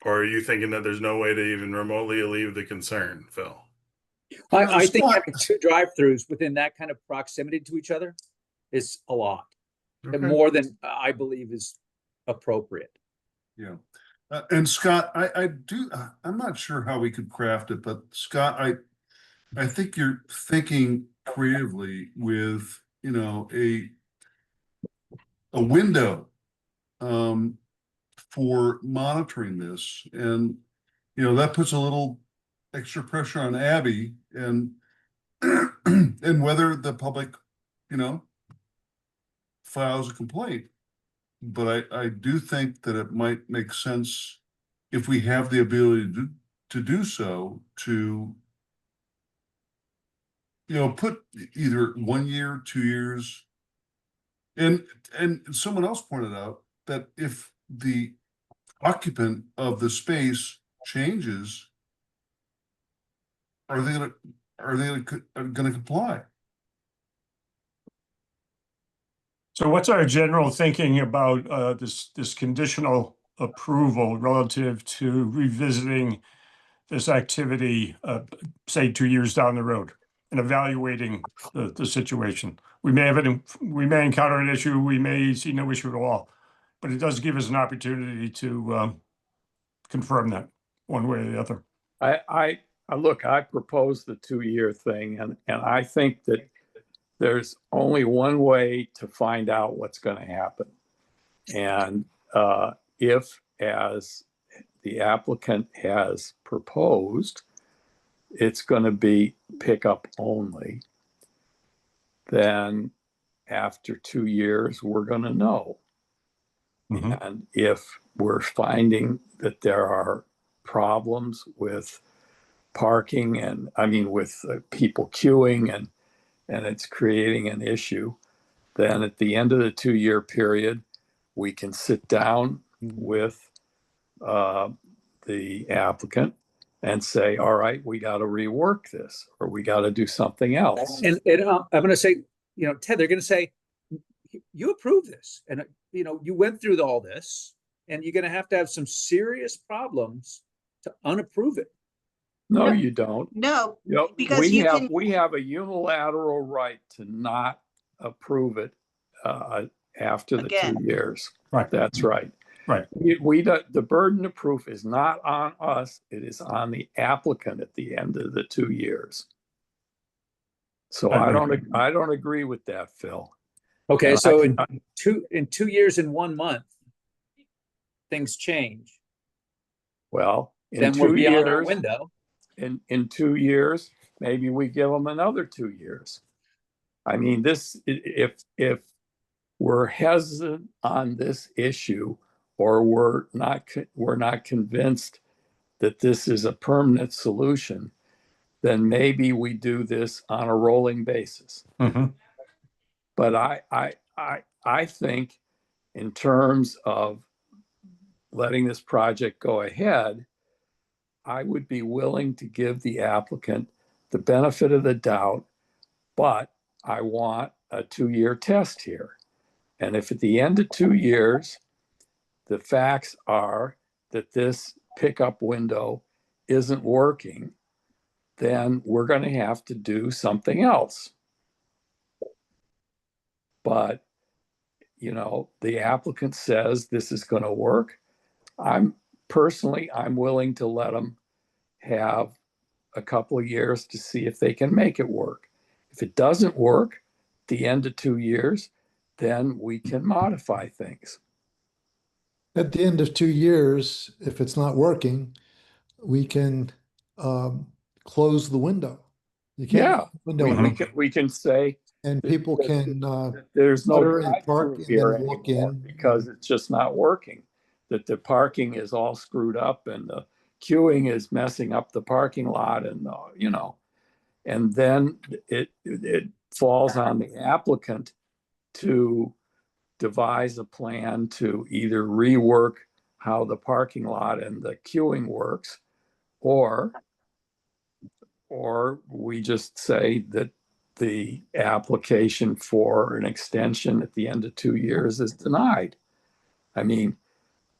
Or are you thinking that there's no way to even remotely alleviate the concern, Phil? I think Scott- having two drive-throughs within that kind of proximity to each other is a lot. Okay. And more than I believe is appropriate. Yeah. And Scott, I'm not sure how we could craft it, but Scott, I think you're thinking creatively with, a window for monitoring this. And, that puts a little extra pressure on Abby and and whether the public, files a complaint. But I do think that it might make sense if we have the ability to do so, to put either 1 year, 2 years. And someone else pointed out that if the occupant of the space changes, are they gonna comply? So what's our general thinking about this conditional approval relative to revisiting this activity, say 2 years down the road and evaluating the situation? We may encounter an issue, we may see no issue at all, but it does give us an opportunity to confirm that one way or the other. I proposed the 2-year thing, and I think that there's only one way to find out what's going to happen. And if, as the applicant has proposed, it's going to be pickup only, then after 2 years, we're going to know. Mhm. And if we're finding that there are problems with parking and with people queuing and it's creating an issue, then at the end of the 2-year period, we can sit down with the applicant and say, all right, we got to rework this, or we got to do something else. And I'm going to say, Ted, they're going to say, you approved this, and you went through all this, and you're going to have some serious problems to unapprove it. No, you don't. No, Yep, because we you have can- we have a unilateral right to not approve it after the Again. 2 years. Right. That's right. Right. The burden of proof is not on us; it is on the applicant at the end of the 2 years. So I I don't agree with that, Phil. Okay, And so I- in 2 years and 1 month, things change. Well, in Then we're 2 beyond our years, window. in 2 years, maybe we give them another 2 years. I mean, if we're hesitant on this issue, or we're not convinced that this is a permanent solution, then maybe we do this on a rolling basis. Mhm. But I think in terms of letting this project go ahead, I would be willing to give the applicant the benefit of the doubt, but I want a 2-year test here. And if at the end of 2 years, the facts are that this pickup window isn't working, then we're going to have to do something else. But, the applicant says this is going to work. I'm willing to let them have a couple of years to see if they can make it work. If it doesn't work at the end of 2 years, then we can modify things. At the end of 2 years, if it's not working, we can close the window. You can't Yeah, leave the window we open, can, we can say and people can there's no order and drive-through park and here then walk anymore in. because it's just not working. That the parking is all screwed up and the queuing is messing up the parking lot, and and then it falls on the applicant to devise a plan to either rework how the parking lot and the queuing works, or we just say that the application for an extension at the end of 2 years is denied. I mean,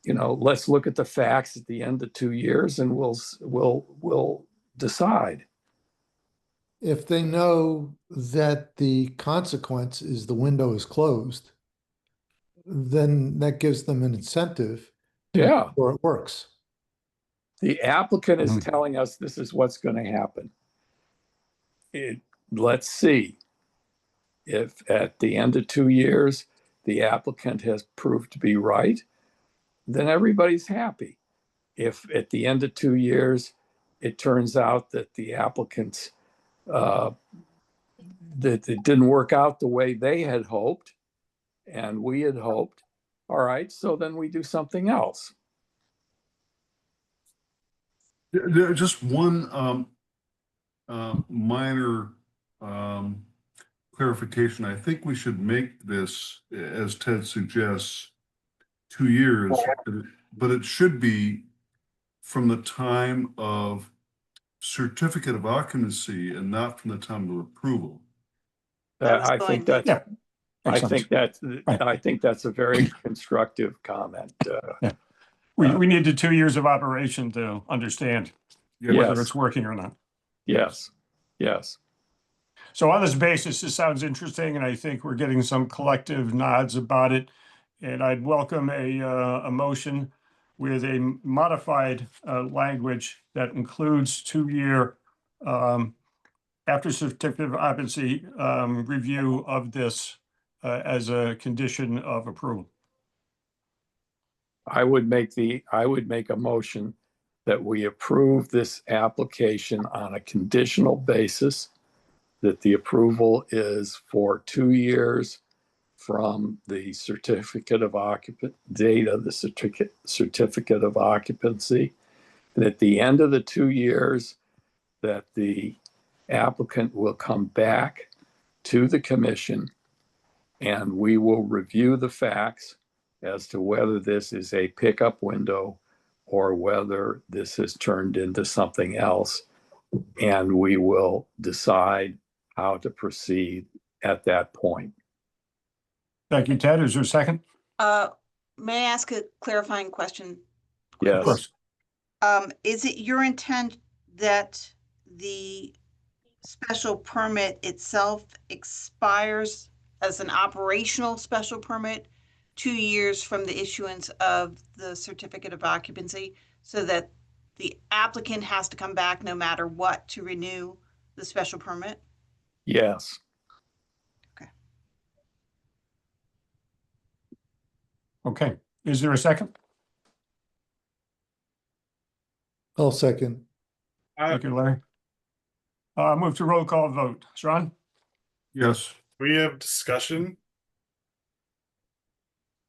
let's look at the facts at the end of 2 years and we'll decide. If they know that the consequence is the window is closed, then that gives them an incentive Yeah, or it works. the applicant is telling us this is what's going to happen. Let's see if at the end of 2 years, the applicant has proved to be right, then everybody's happy. If at the end of 2 years, it turns out that the applicants, that it didn't work out the way they had hoped and we had hoped, all right, so then we do something else. Just one minor clarification. I think we should make this, as Ted suggests, 2 years, but it should be from the time of certificate of occupancy and not from the time of approval. I think that's, Yeah. I Makes think sense. that's, I think that's a very constructive comment. We need the 2 years of operation to understand whether Yes. it's working or not. Yes, yes. So on this basis, this sounds interesting, and I think we're getting some collective nods about it. And I'd welcome a motion with a modified language that includes 2-year after certificate of occupancy review of this as a condition of approval. I would make a motion that we approve this application on a conditional basis, that the approval is for 2 years from the certificate of occupancy date of the certificate of occupancy. And at the end of the 2 years, that the applicant will come back to the commission and we will review the facts as to whether this is a pickup window or whether this has turned into something else. And we will decide how to proceed at that point. Thank you, Ted. Is there a second? May I ask a clarifying question? Yes. Of course. Is it your intent that the special permit itself expires as an operational special permit 2 years from the issuance of the certificate of occupancy, so that the applicant has to come back no matter what to renew the special permit? Yes. Okay. Is there a second? I'll second. Thank you, Larry. Move to roll call vote. Sean? Yes. We have discussion.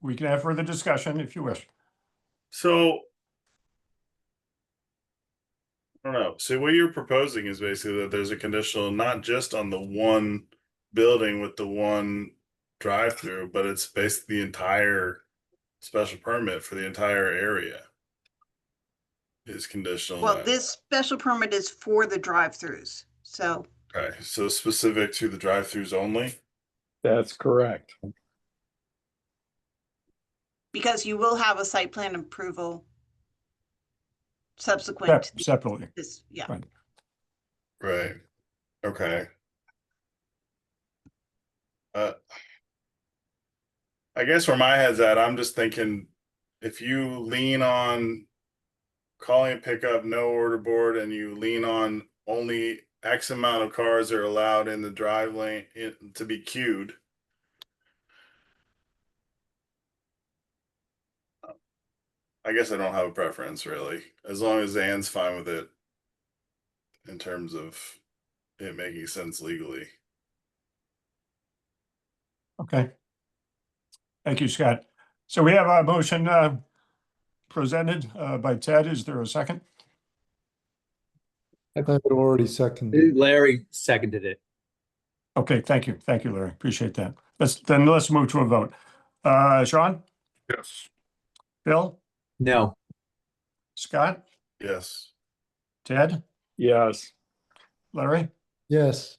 We can have further discussion if you wish. So I don't know. So what you're proposing is basically that there's a conditional not just on the one building with the one drive-through, but it's basically the entire special permit for the entire area is conditional. Well, on this special permit is for the drive-throughs, so that. Okay, so specific to the drive-throughs only. That's correct. because you will have a site plan approval. And then you will have a special permit. Okay, so specific to the drive-throughs only. Yes. Okay. Yes. So subsequent to Separately. this, yeah. Right. Right. Okay. I guess where my head's at, I'm just thinking if you lean on calling and pickup, no order board, and you lean on only X amount of cars are allowed in the drive lane to be queued. I guess I don't have a preference really, as long as Ann's fine with it in terms of it making sense legally. Okay. Thank you, Scott. So we have a motion presented by Ted. Is there a second? I've already seconded. Larry seconded it. Okay, thank you. Thank you, Larry. Appreciate that. Let's move to a vote. Sean, Yes. Bill, No. Scott, Yes. Ted, Yes. Larry, Yes.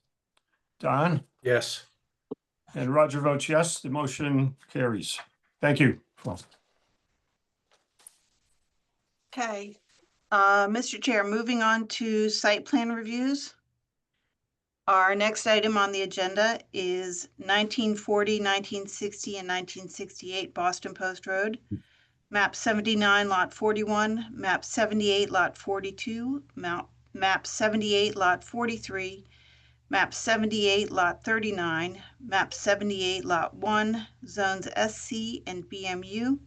Don, Yes. and Roger votes yes. The motion carries. Thank you. Well, Okay, Mr. Chair, moving on to site plan reviews. Our next item on the agenda is 1940, 1960, and 1968 Boston Post Road, map 79, lot 41, map 78, lot 42, map 78, lot 43, map 78, lot 39, map 78, lot 1, zones SC and BMU.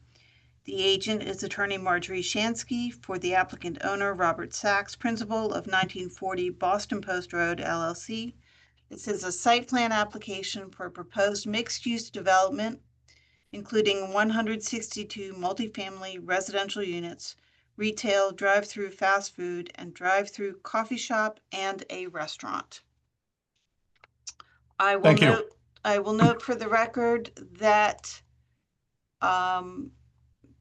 The agent is attorney Marjorie Shansky for the applicant owner Robert Sachs, principal of 1940 Boston Post Road LLC. This is a site plan application for a proposed mixed-use development, including 162 multifamily residential units, retail, drive-through fast food, and drive-through coffee shop and a restaurant. I will note for the record that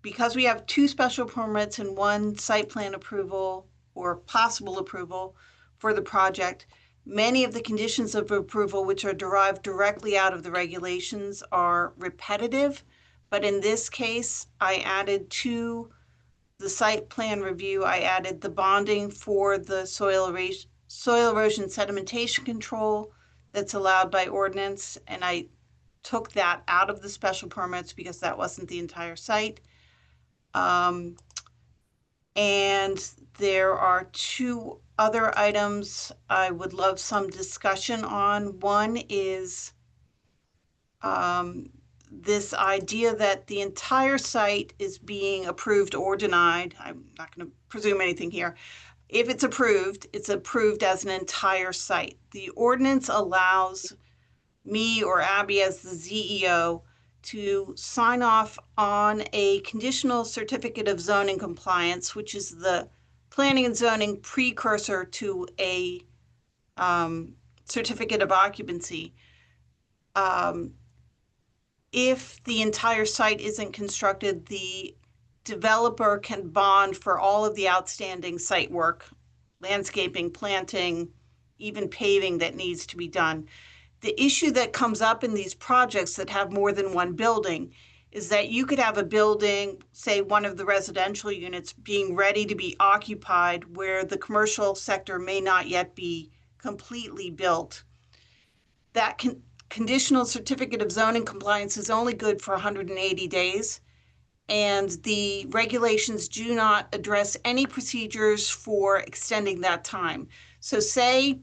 because we have two special permits and one site plan approval or possible approval for the project, many of the conditions of approval, which are derived directly out of the regulations, are repetitive. But in this case, I added to the site plan review, I added the bonding for the soil erosion sedimentation control that's allowed by ordinance. And I took that out of the special permits because that wasn't the entire site. And there are two other items I would love some discussion on. One is this idea that the entire site is being approved or denied. I'm not going to presume anything here. If it's approved as an entire site. The ordinance allows me or Abby as the ZEO to sign off on a conditional certificate of zoning compliance, which is the planning and zoning precursor to a certificate of occupancy. If the entire site isn't constructed, the developer can bond for all of the outstanding site work, landscaping, planting, even paving that needs to be done. The issue that comes up in these projects that have more than one building is that you could have a building, say one of the residential units, being ready to be occupied where the commercial sector may not yet be completely built. That conditional certificate of zoning compliance is only good for 180 days. And the regulations do not address any procedures for extending that time. So say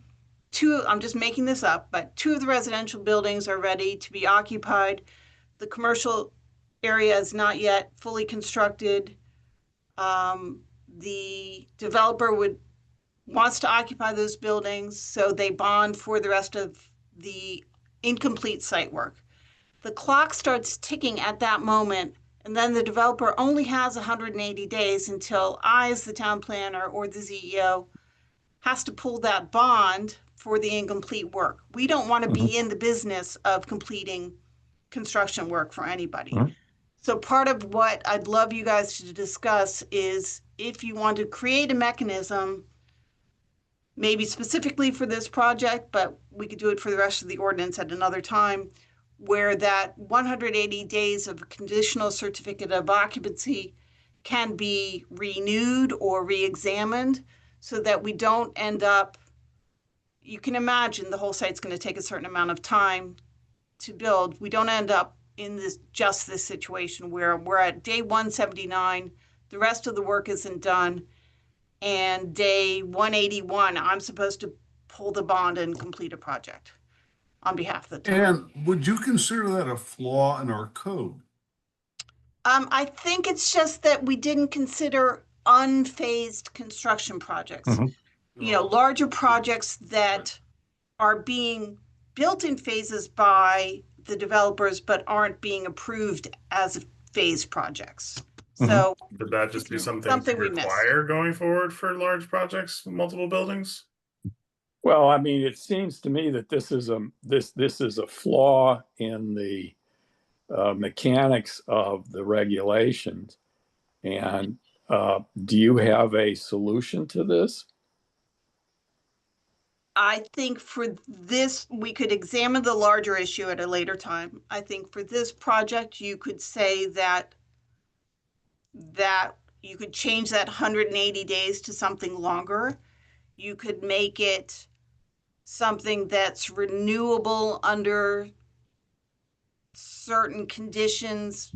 I'm just making this up, but two of the residential buildings are ready to be occupied. The commercial area is not yet fully constructed. The developer wants to occupy those buildings, so they bond for the rest of the incomplete site work. The clock starts ticking at that moment, and then the developer only has 180 days until I, as the town planner or the ZEO, has to pull that bond for the incomplete work. We don't want to be in the business of completing construction work for anybody. So part of what I'd love you guys to discuss is if you want to create a mechanism, maybe specifically for this project, but we could do it for the rest of the ordinance at another time, where that 180 days of conditional certificate of occupancy can be renewed or re-examined so that we don't end up, you can imagine the whole site's going to take a certain amount of time to build. We don't end up in this situation where we're at day 179, the rest of the work isn't done, and day 181, I'm supposed to pull the bond and complete a project on behalf of the town. And would you consider that a flaw in our code? I think it's just that we didn't consider unphased construction projects. Mhm. You know, larger projects that are being built in phases by the developers, but aren't being approved as phased projects. So Would that just be something to Something we missed. require going forward for large projects, multiple buildings? Well, I mean, it seems to me that this is a flaw in the mechanics of the regulations. And do you have a solution to this? I think for this, we could examine the larger issue at a later time. I think for this project, you could say that you could change that 180 days to something longer. You could make it something that's renewable under certain conditions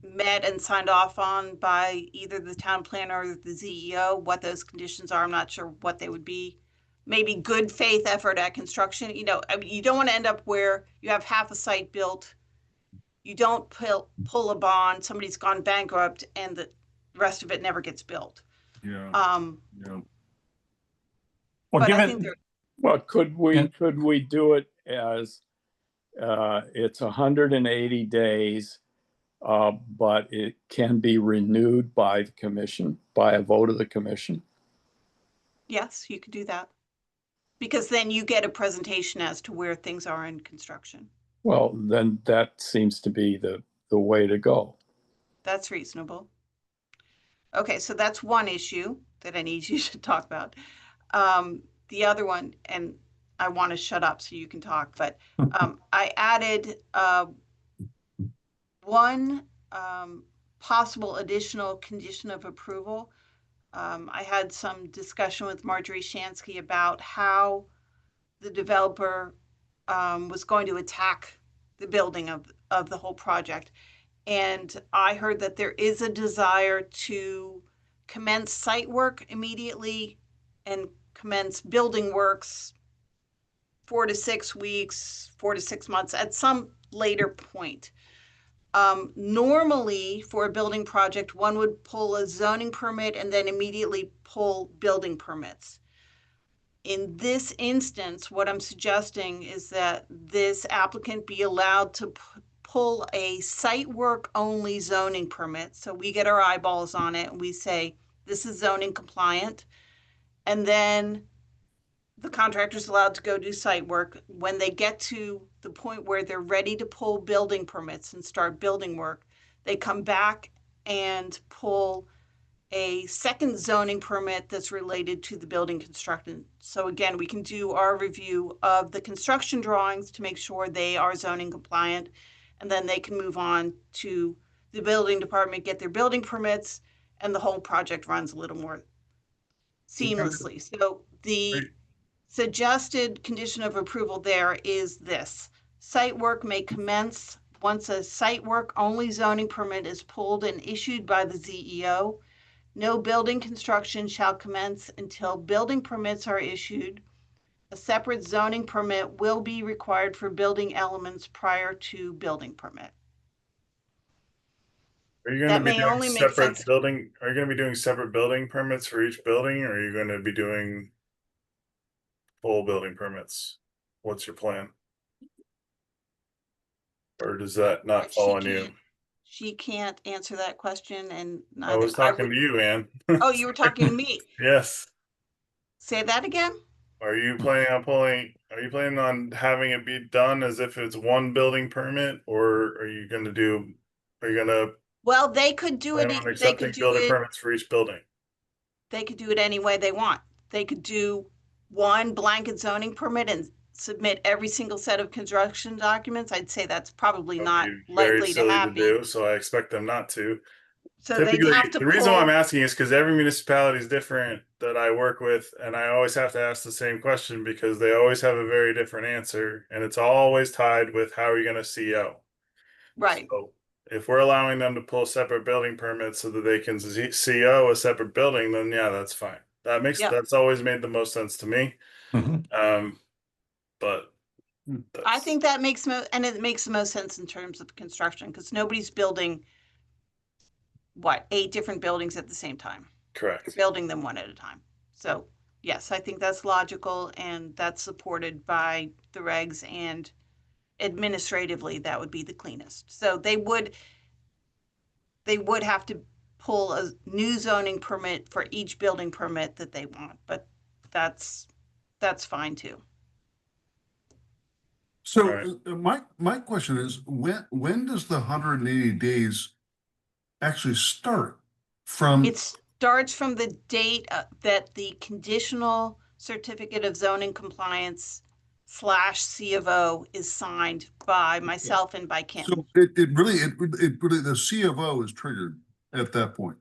met and signed off on by either the town planner or the CEO. What those conditions are, I'm not sure what they would be. Maybe good faith effort at construction. You know, I mean, you don't want to end up where you have half a site built, you don't pull a bond, somebody's gone bankrupt, and the rest of it never gets built. Yeah. But Well, I think given, there, Well, could we do it as it's 180 days, but it can be renewed by the commission, by a vote of the commission? yes, you could do that. Because then you get a presentation as to where things are in construction. Well, then that seems to be the way to go. That's reasonable. Okay, so that's one issue that I need you to talk about. The other one, and I want to shut up so you can talk, but I added one possible additional condition of approval. I had some discussion with Marjorie Shansky about how the developer was going to attack the building of the whole project. And I heard that there is a desire to commence site work immediately and commence building works 4 to 6 weeks, 4 to 6 months at some later point. Normally for a building project, one would pull a zoning permit and then immediately pull building permits. In this instance, what I'm suggesting is that this applicant be allowed to pull a site work only zoning permit. So we get our eyeballs on it and we say, this is zoning compliant. And then the contractor's allowed to go do site work. When they get to the point where they're ready to pull building permits and start building work, they come back and pull a second zoning permit that's related to the building construction. So again, we can do our review of the construction drawings to make sure they are zoning compliant, and then they can move on to the building department, get their building permits, and the whole project runs a little more seamlessly. So the suggested condition of approval there is this: site work may commence once a site work only zoning permit is pulled and issued by the ZEO. No building construction shall commence until building permits are issued. A separate zoning permit will be required for building elements prior to building permit. Are you going That to be may doing only make separate sense. building? Are you going to be doing separate building permits for each building, or are you going to be doing full building permits? What's your plan? Or does that not fall on you? She can't answer that question, and I was talking to you, Ann. Oh, you were talking to me. Yes. Say that again? Are you planning on having it be done as if it's one building permit, or are you going to Well, they could do it. plan on They accepting could do building it. permits for each building? They could do it any way they want. They could do one blanket zoning permit and submit every single set of construction documents. I'd say that's probably That would not be very likely to silly happen. do, so I expect them not to. So they Typically, have to the reason why I'm pull, asking is because every municipality is different that I work with, and I always have to ask the same question because they always have a very different answer, and it's always tied with how are you going to CO. right, So if we're allowing them to pull separate building permits so that they can CO a separate building, then yeah, that's fine. Yep. That's always made the most sense to me. Mhm. But I think that makes and it makes the most sense in terms of construction, because nobody's building, what, 8 different buildings at the same time? You're correct. building them one at a time. So, yes, I think that's logical, and that's supported by the regs, and administratively, that would be the cleanest. So they would have to pull a new zoning permit for each building permit that they want, but that's fine too. So Right. my question is, when does the 180 days actually start? From It starts from the date that the conditional certificate of zoning compliance / C of O is signed by myself and by Kim. so it really the C of O is triggered at that point.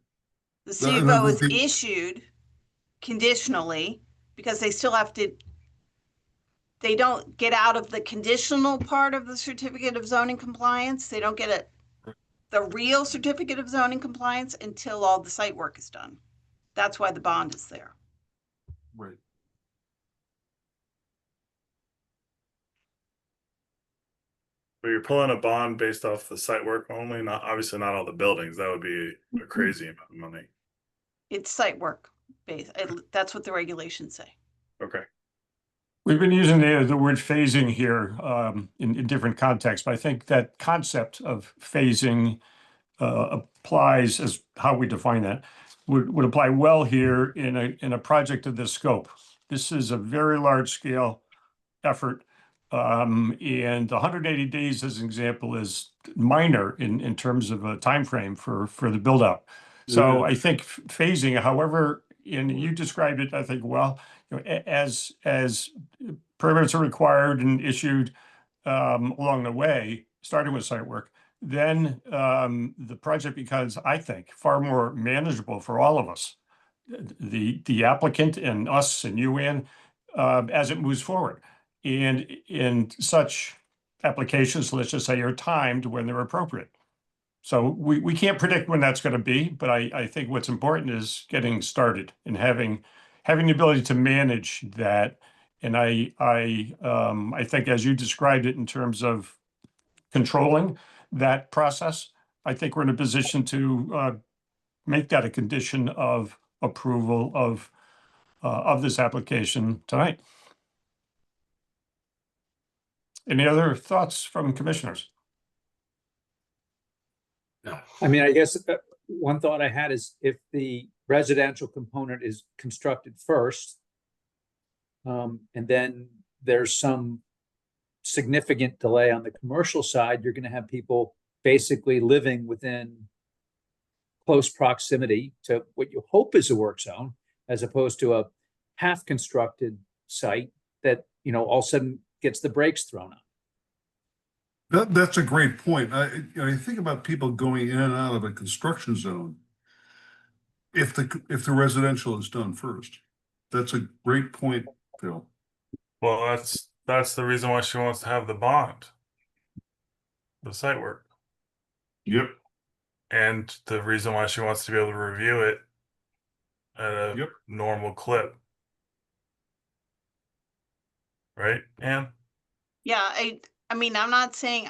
The C of O is the- issued conditionally because they still have to, they don't get out of the conditional part of the certificate of zoning compliance. They don't get the real certificate of zoning compliance until all the site work is done. That's why the bond is there. Right. But you're pulling a bond based off the site work only, not obviously not all the buildings. That would be a crazy amount of money. It's site work based. That's what the regulations say. Okay. We've been using the word phasing here in different contexts, but I think that concept of phasing applies as how we define that would apply well here in a project of this scope. This is a very large scale effort. And 180 days as an example is minor in terms of a time frame for the build out. So I think phasing, however, and you described it, I think, well, you know, as permits are required and issued along the way, starting with site work, then the project becomes, I think, far more manageable for all of us, the applicant and us and you, Ann, as it moves forward. And in such applications, let's just say, are timed when they're appropriate. So we can't predict when that's going to be, but I think what's important is getting started and having the ability to manage that. And I think, as you described it in terms of controlling that process, I think we're in a position to make that a condition of approval of this application tonight. Any other thoughts from commissioners? No. I mean, I guess one thought I had is if the residential component is constructed first, and then there's some significant delay on the commercial side, you're going to have people basically living within close proximity to what you hope is a work zone, as opposed to a half-constructed site that, you know, all of a sudden gets the brakes thrown on. That's a great point. I think about people going in and out of a construction zone. If the residential is done first, that's a great point, Phil. Well, that's the reason why she wants to have the bond, the site work, Yep. and the reason why she wants to be able to review it at a Yep. normal clip. Right, Ann? Yeah, I mean, I'm not saying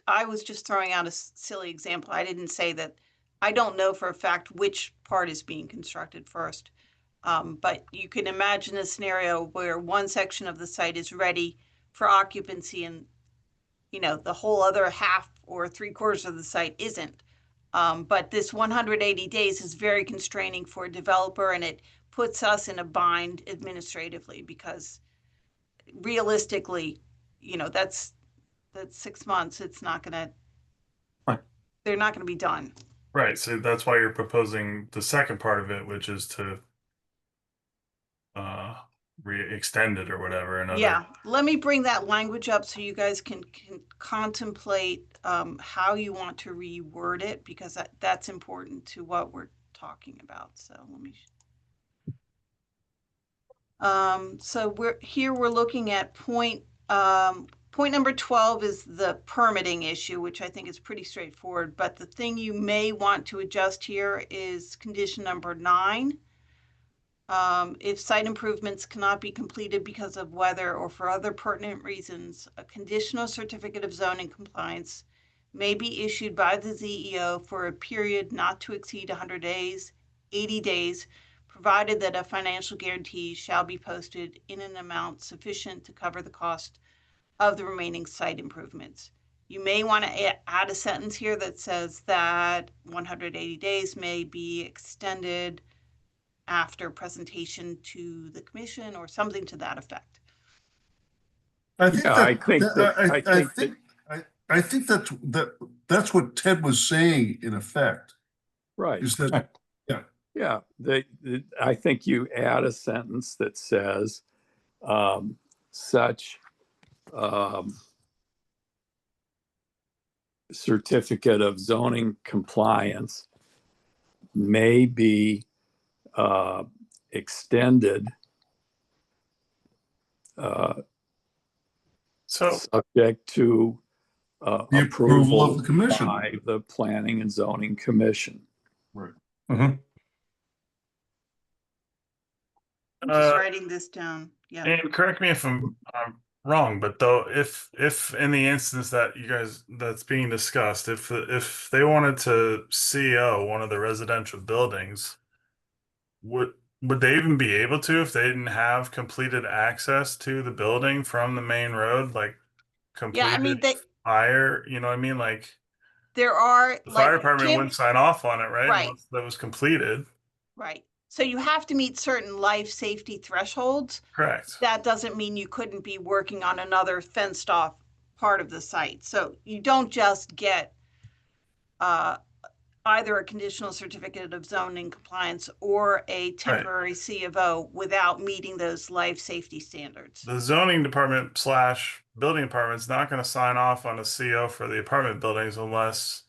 I was just throwing out a silly example. I didn't say that. I don't know for a fact which part is being constructed first. But you can imagine a scenario where one section of the site is ready for occupancy and, you know, the whole other half or 3/4 of the site isn't. But this 180 days is very constraining for a developer, and it puts us in a bind administratively because realistically, you know, that's 6 months. It's not gonna, Right. They're not gonna be done. Right, so that's why you're proposing the second part of it, which is to extended or whatever. Another. Yeah, let me bring that language up so you guys can contemplate how you want to reword it, because that's important to what we're talking about. So let me. So we're looking at point number 12 is the permitting issue, which I think is pretty straightforward. But the thing you may want to adjust here is condition number 9. If site improvements cannot be completed because of weather or for other pertinent reasons, a conditional certificate of zoning compliance may be issued by the ZEO for a period not to exceed 100 days, 80 days, provided that a financial guarantee shall be posted in an amount sufficient to cover the cost of the remaining site improvements. You may want to add a sentence here that says that 180 days may be extended after presentation to the commission or something to that effect. I think Yeah, I think that's what Ted was saying in effect. Right. Is that Yeah, I think you add a sentence that says such certificate of zoning compliance may be extended subject to the approval of the commission. by the Planning and Zoning Commission. Right. Mhm. I'm just writing this down. Yeah. And correct me if I'm wrong, but though, if in the instance that you guys that's being discussed, if they wanted to CO one of the residential buildings, would they even be able to if they didn't have completed access to the building from the main road, like completed Yeah, I mean, fire? You know what I mean? Like there are the fire like department wouldn't sign off on it, right? Right. Unless that was completed. Right. So you have to meet certain life safety thresholds. Correct. That doesn't mean you couldn't be working on another fenced off part of the site. So you don't just get either a conditional certificate of zoning compliance or a temporary C of O without meeting those life safety standards. The zoning department / building department is not going to sign off on a CO for the apartment buildings unless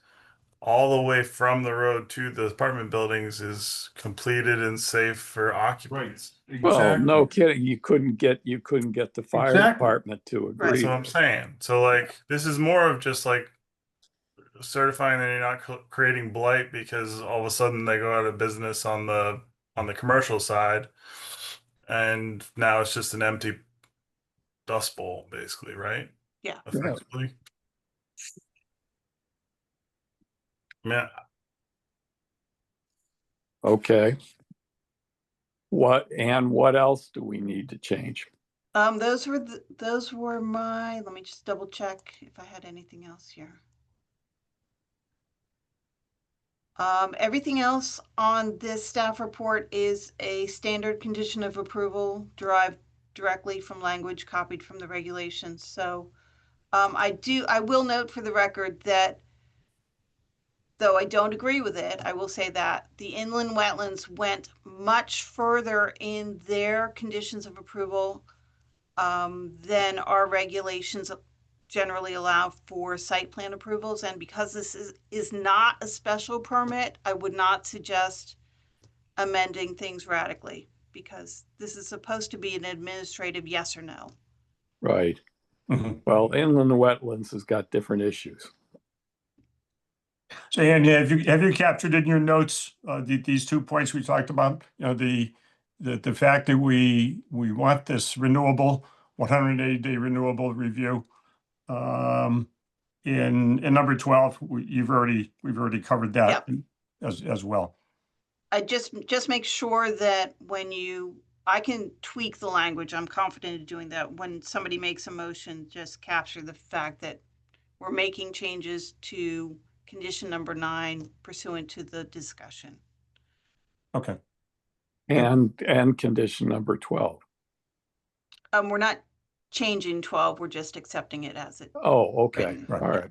all the way from the road to the apartment buildings is completed and safe for occupants. Right. Well, Exactly. no kidding. You couldn't get the fire Exactly. department to agree. That's what I'm saying. So like, this is more of just like certifying that you're not creating blight because all of a sudden they go out of business on the commercial side, and now it's just an empty dust bowl, basically, right? Yeah. Effectively. Yeah. Okay. What else do we need to change? Those were my, let me just double check if I had anything else here. Everything else on this staff report is a standard condition of approval derived directly from language copied from the regulations. So I will note for the record that though I don't agree with it, I will say that the inland wetlands went much further in their conditions of approval than our regulations generally allow for site plan approvals. And because this is not a special permit, I would not suggest amending things radically, because this is supposed to be an administrative yes or no. Right. Mhm. Well, inland wetlands has got different issues. So Andy, have you captured in your notes these 2 points we talked about? You know, the fact that we want this renewable 180-day renewable review. In number 12, we've already covered that as well. I just make sure that when I can tweak the language. I'm confident in doing that. When somebody makes a motion, just capture the fact that we're making changes to condition number 9 pursuant to the discussion. Okay. And condition number 12. We're not changing 12. We're just accepting it as it. Oh, okay. Written. Right. All right.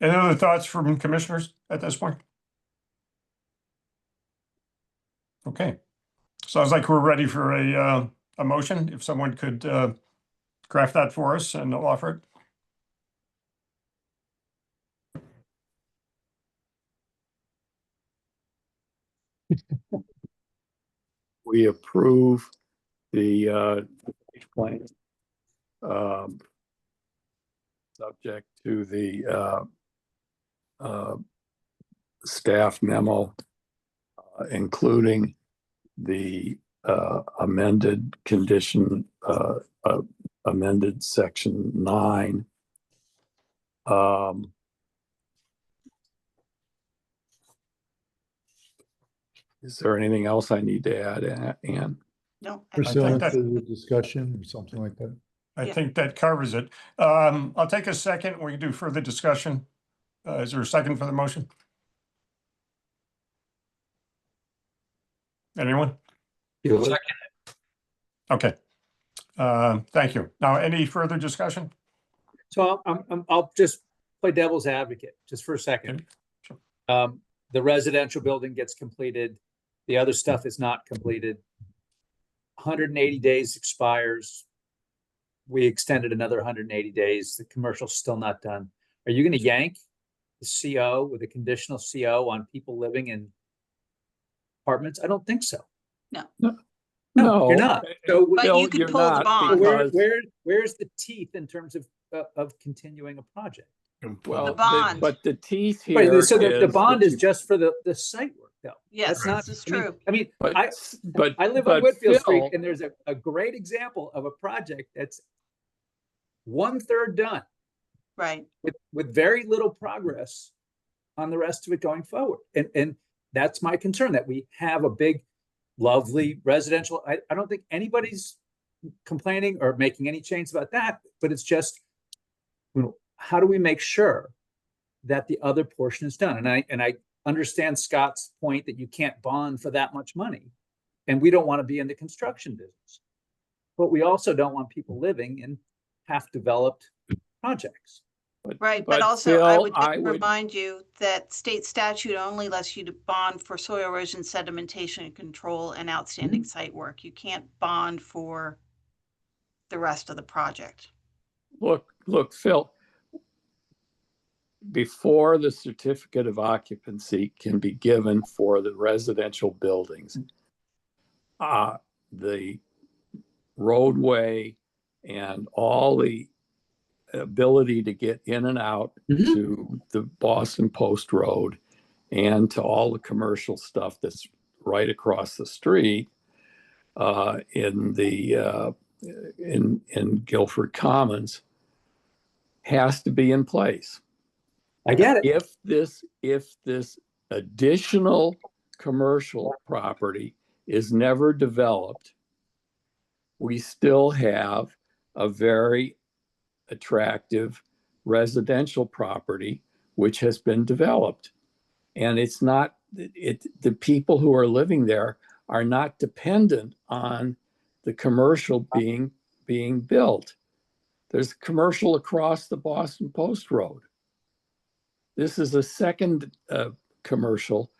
Any other thoughts from commissioners at this point? Okay. Sounds like we're ready for a a motion, if someone could craft that for us and offer it. We approve the plan. Subject to the staff memo, including the amended condition, amended section 9. Is there anything else I need to add, Ann? No, I think Pursuant that- to the discussion or something like that. I Yeah. think that covers it. I'll take a second. We can do further discussion. Is there a second for the motion? Anyone? Okay. Thank you. Now, any further discussion? So I'll just play devil's advocate just for a second. Sure. The residential building gets completed, the other stuff is not completed. 180 days expires. We extended another 180 days. The commercial's still not done. Are you going to yank the CO with a conditional CO on people living in apartments? I don't think so. No, You're not. So But Bill, you could you're pull the not, bond. because- where's the teeth in terms of continuing a project? Well, bond. but the teeth Right, here so the is bond that is you- just for the site work though. Yes, That's not, this is I mean- true. I mean, but I live but on Whitfield Street Phil- and there's a great example of a project that's 1/3 done Right. with very little progress on the rest of it going forward. And that's my concern, that we have a big, lovely residential. I don't think anybody's complaining or making any change about that, but it's just, you know, how do we make sure that the other portion is done? And I understand Scott's point that you can't bond for that much money. And we don't want to be in the construction business. But we also don't want people living in half-developed projects. Right, but but also I Phil, would I would- remind you that state statute only lets you to bond for soil erosion sedimentation control and outstanding site work. You can't bond for the rest of the project. Look, Phil, before the certificate of occupancy can be given for the residential buildings, the roadway and all the ability to get in and out to the Boston Post Road and to all the commercial stuff that's right across the street in Guilford Commons has to be in place. I get it. If this additional commercial property is never developed, we still have a very attractive residential property which has been developed. And it's not, the people who are living there are not dependent on the commercial being built. There's commercial across the Boston Post Road. This is a second commercial,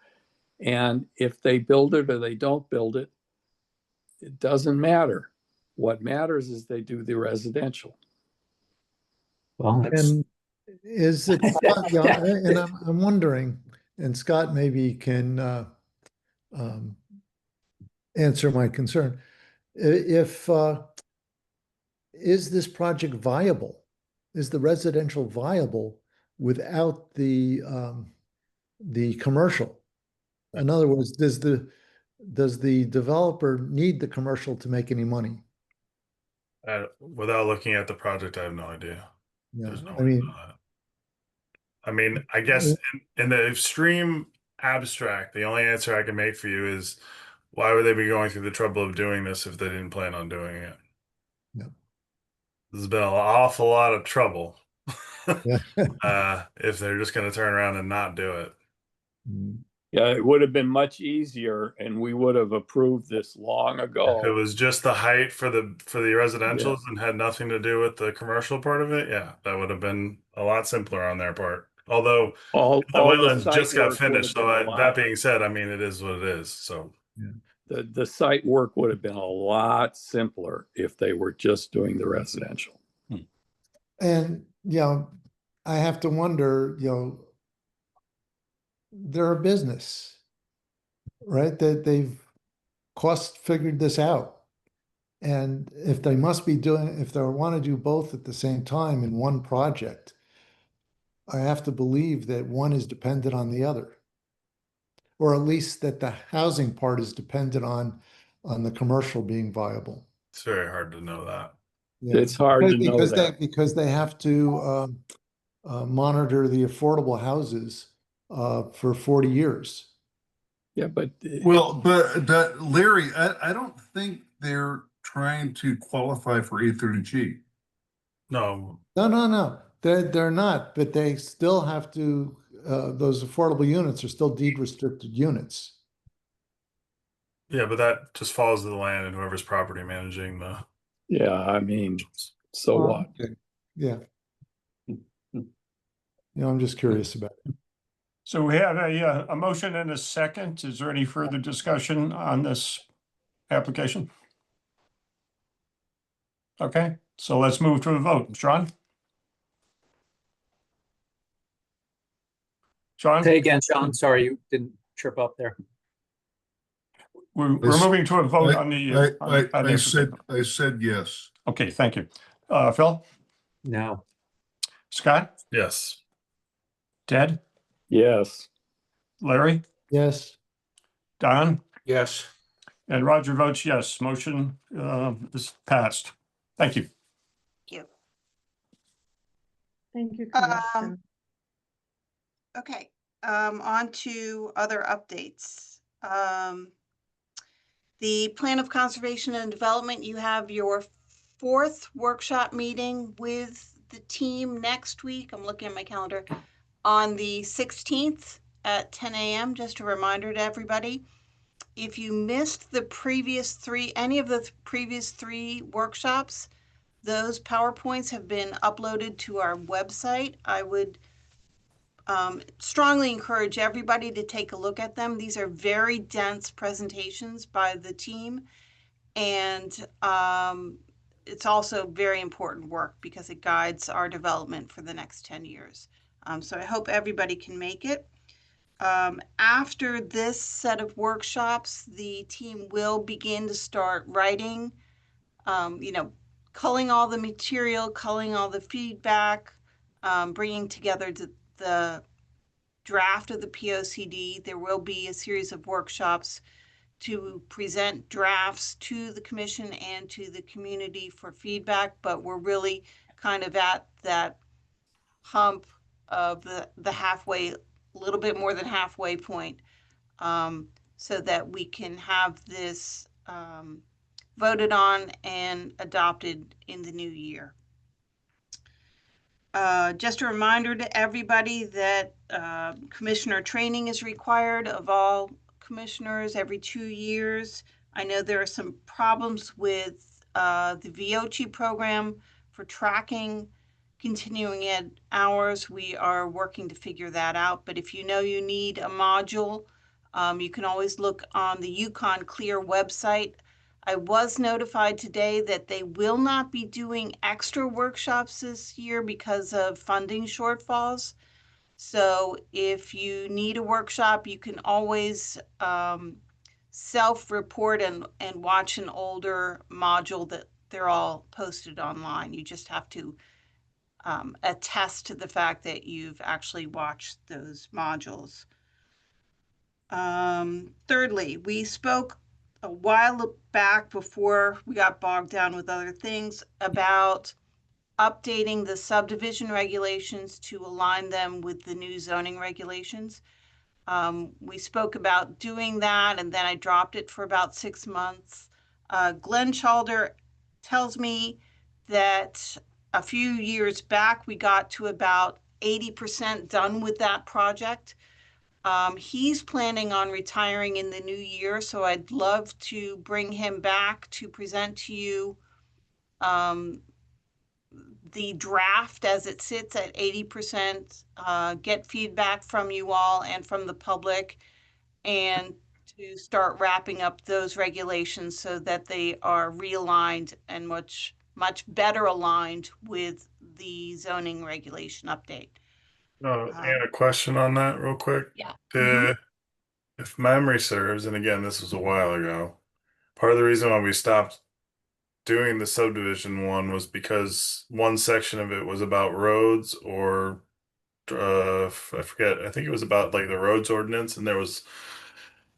and if they build it or they don't build it, it doesn't matter. What matters is they do the residential. Well, And is it, yeah, and I'm wondering, and Scott maybe can answer my concern. If is this project viable? Is the residential viable without the commercial? In other words, does the developer need the commercial to make any money? Without looking at the project, I have no idea. Yeah, There's no I way to mean, know that. I mean, I guess in the extreme abstract, the only answer I can make for you is why would they be going through the trouble of doing this if they didn't plan on doing it? Yeah. There's been an awful lot of trouble yeah. if they're just going to turn around and not do it. Yeah, it would have been much easier and we would have approved this long ago. If it was just the height for the residentials and had nothing to do with the commercial part of it, yeah, that would have been a lot simpler on their part. Although All the the wetlands site just got work would finished, have so been that allowed. being said, I mean, it is what it is. So The site work would have been a lot simpler if they were just doing the residential. And, I have to wonder, they're a business, right? That they've cost figured this out. And if they want to do both at the same time in one project, I have to believe that one is dependent on the other. Or at least that the housing part is dependent on the commercial being viable. It's very hard to know that. Yeah. It's hard to know Because that. because they have to monitor the affordable houses for 40 years. Yeah, but Well, but Larry, I don't think they're trying to qualify for 830G. No, No. They're not, but they still have to, those affordable units are still deed restricted units. yeah, but that just falls to the land and whoever's property managing the. yeah, I mean, so Well, what? okay. Yeah. I'm just curious about it. So we have a motion and a second. Is there any further discussion on this application? Okay, so let's move to a vote. Sean? Sean, Say again, Sean, sorry, you didn't trip up there. we're moving to a vote on the. I said yes. Okay, thank you. Phil? No. Scott? Yes. Ted? Yes. Larry? Yes. Don? Yes. And Roger votes yes. Motion is passed. Thank you. Thank you, Um, Commissioner. Okay, on to other updates. The Plan of Conservation and Development, you have your 4th workshop meeting with the team next week. I'm looking at my calendar on the 16th at 10 a.m. Just a reminder to everybody. If you missed any of the previous 3 workshops, those PowerPoints have been uploaded to our website. I would strongly encourage everybody to take a look at them. These are very dense presentations by the team. And it's also very important work because it guides our development for the next 10 years. So I hope everybody can make it. After this set of workshops, the team will begin to start writing, culling all the material, culling all the feedback, bringing together the draft of the POCD. There will be a series of workshops to present drafts to the commission and to the community for feedback, but we're really kind of at that hump of the halfway, a little bit more than halfway point, so that we can have this voted on and adopted in the new year. Just a reminder to everybody that commissioner training is required of all commissioners every 2 years. I know there are some problems with the VOCHE program for tracking continuing ed hours. We are working to figure that out. But if you know you need a module, you can always look on the Yukon Clear website. I was notified today that they will not be doing extra workshops this year because of funding shortfalls. So if you need a workshop, you can always self-report and watch an older module that they're all posted online. You just have to attest to the fact that you've actually watched those modules. Thirdly, we spoke a while back before we got bogged down with other things about updating the subdivision regulations to align them with the new zoning regulations. We spoke about doing that, and then I dropped it for about 6 months. Glenn Chalder tells me that a few years back, we got to about 80% done with that project. He's planning on retiring in the new year, so I'd love to bring him back to present to you the draft as it sits at 80%, get feedback from you all and from the public, and to start wrapping up those regulations so that they are realigned and much better aligned with the zoning regulation update. And a question on that real quick. Yeah. If memory serves, and again, this was a while ago, part of the reason why we stopped doing the subdivision one was because one section of it was about roads or I forget, I think it was about like the roads ordinance, and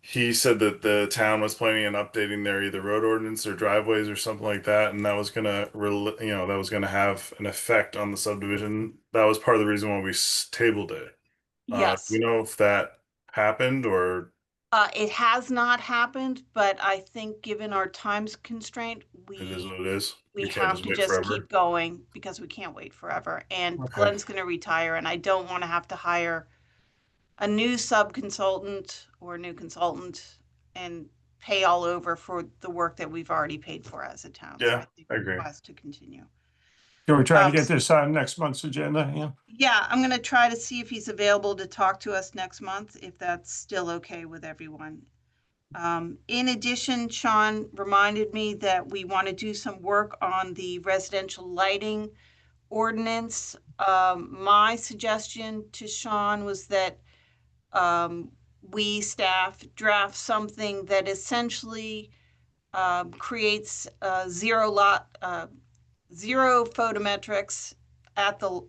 he said that the town was planning on updating their either road ordinance or driveways or something like that, and that was gonna that was gonna have an effect on the subdivision. That was part of the reason why we tabled it. Yes. Do you know if that happened or? It has not happened, but I think given our times constraint, It is what it is. we We can't have to wait just forever. keep going because we can't wait forever. And Okay. Glenn's going to retire, and I don't want to have to hire a new sub-consultant or a new consultant and pay all over for the work that we've already paid for as a town. So Yeah, think I agree. it's wise to continue. Can we try to get this on next month's agenda, Ann? Yeah, I'm going to try to see if he's available to talk to us next month, if that's still okay with everyone. In addition, Sean reminded me that we want to do some work on the residential lighting ordinance. My suggestion to Sean was that we staff draft something that essentially creates zero photometrics at the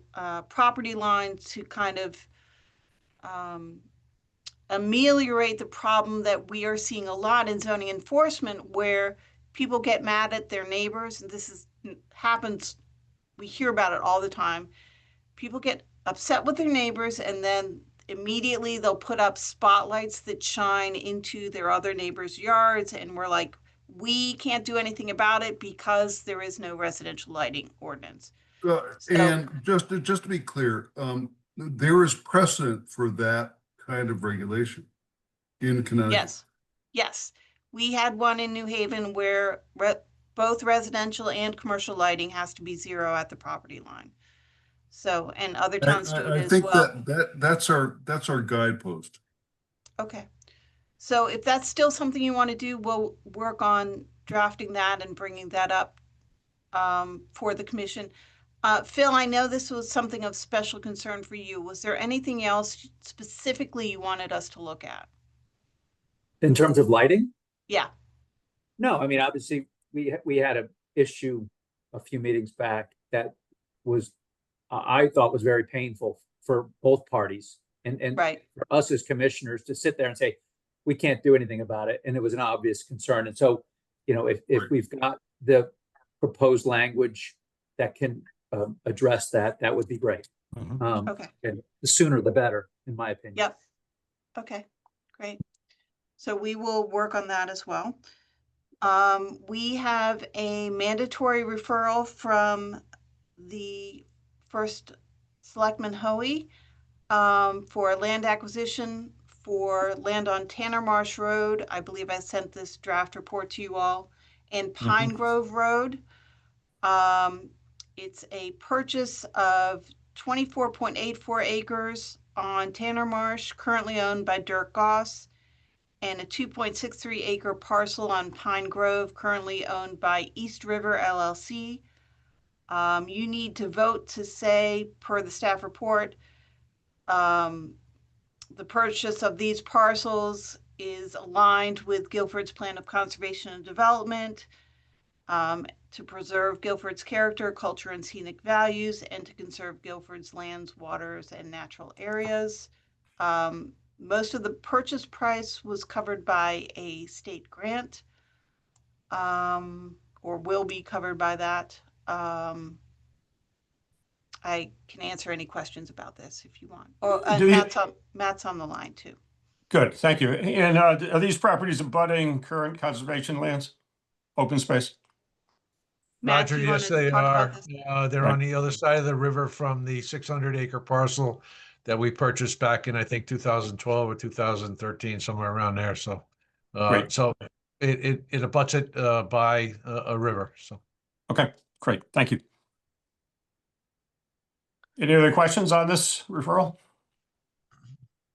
property line to kind of ameliorate the problem that we are seeing a lot in zoning enforcement, where people get mad at their neighbors, and happens, we hear about it all the time. People get upset with their neighbors, and then immediately they'll put up spotlights that shine into their other neighbors' yards, and we're like, we can't do anything about it because there is no residential lighting ordinance. And just to be clear, there is precedent for that kind of regulation in Connecticut. Yes. We had one in New Haven where both residential and commercial lighting has to be zero at the property line. So, and other towns do it I as think well. that's our guidepost. Okay. So if that's still something you want to do, we'll work on drafting that and bringing that up for the commission. Phil, I know this was something of special concern for you. Was there anything else specifically you wanted us to look at? In terms of lighting? Yeah. No, I mean, obviously, we had an issue a few meetings back that was, I thought was very painful for both parties. And Right. for us as commissioners to sit there and say, we can't do anything about it. And it was an obvious concern. And so, if we've got the proposed language that can address that, that would be great. Okay. And the sooner the better, in my opinion. Yep. Okay, great. So we will work on that as well. We have a mandatory referral from the first Selectman Hoey for land acquisition for land on Tanner Marsh Road. I believe I sent this draft report to you all. And Pine Grove Road. It's a purchase of 24.84 acres on Tanner Marsh, currently owned by Dirk Goss, and a 2.63 acre parcel on Pine Grove, currently owned by East River LLC. You need to vote to say, per the staff report, the purchase of these parcels is aligned with Guilford's plan of conservation and development, to preserve Guilford's character, culture, and scenic values, and to conserve Guilford's lands, waters, and natural areas. Most of the purchase price was covered by a state grant, or will be covered by that. I can answer any questions about this if you want. Matt's on the line too. Good, thank you. And are these properties abutting current conservation lands, open space? Matt, do Roger, you yes, wanna they talk are. about this? They're Right. on the other side of the river from the 600-acre parcel that we purchased back in, I think, 2012 or 2013, somewhere around there. So, Great. so it abuts it by a river. So. Okay, great, thank you. Any other questions on this referral?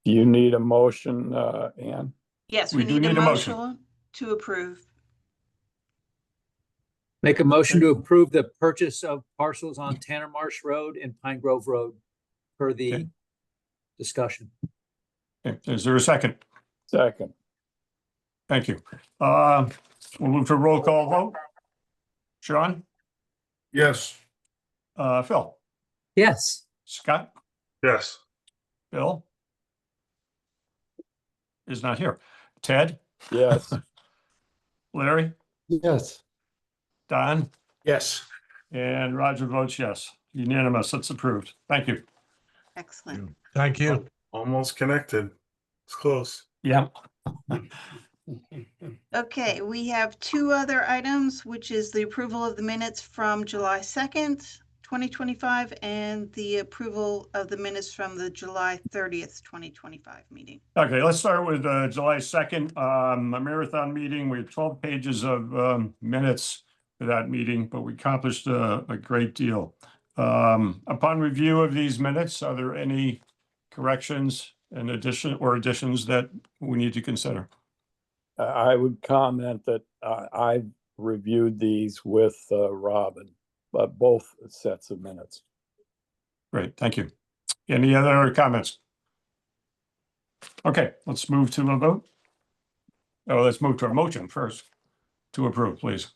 Do you need a motion, Ann? Yes, We we do need a need a motion. motion to approve. Make a motion to approve the purchase of parcels on Tanner Marsh Road and Pine Grove Road per the Okay. discussion. Okay, is there a second? Second. Thank you. We'll move to a roll call vote. Sean, Yes. Phil, Yes. Scott, Yes. Bill is not here. Ted, Yes. Larry, Yes. Don, Yes. and Roger votes yes. Unanimous. It's approved. Thank you. Excellent. Thank you. Almost connected. It's close. Yeah. Okay, we have two other items, which is the approval of the minutes from July 2nd, 2025, and the approval of the minutes from the July 30th, 2025 meeting. Okay, let's start with July 2nd, a marathon meeting. We had 12 pages of minutes for that meeting, but we accomplished a great deal. Upon review of these minutes, are there any corrections and additions that we need to consider? I would comment that I've reviewed these with Robin, but both sets of minutes. Great, thank you. Any other comments? Okay, let's move to a vote. Oh, let's move to a motion first to approve, please.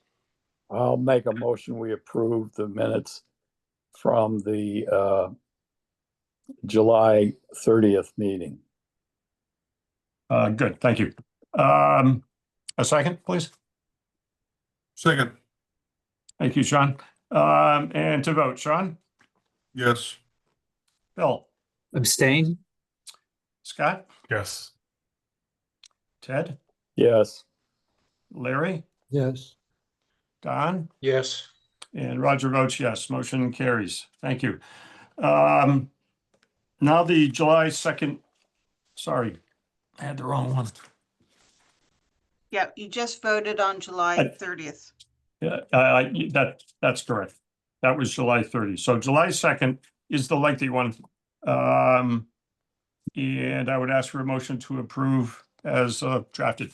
I'll make a motion, we approve the minutes from the July 30th meeting. Good, thank you. A second, please. Second. Thank you, Sean. And to vote, Sean, Yes. Bill, Abstain? Scott, Yes. Ted, Yes. Larry, Yes. Don, Yes. and Roger votes yes. Motion carries. Thank you. Now the July 2nd, sorry, I had the wrong one. Yeah, you just voted on July 30th. Yeah, that's correct. That was July 30. So July 2nd is the lengthy one. And I would ask for a motion to approve as drafted.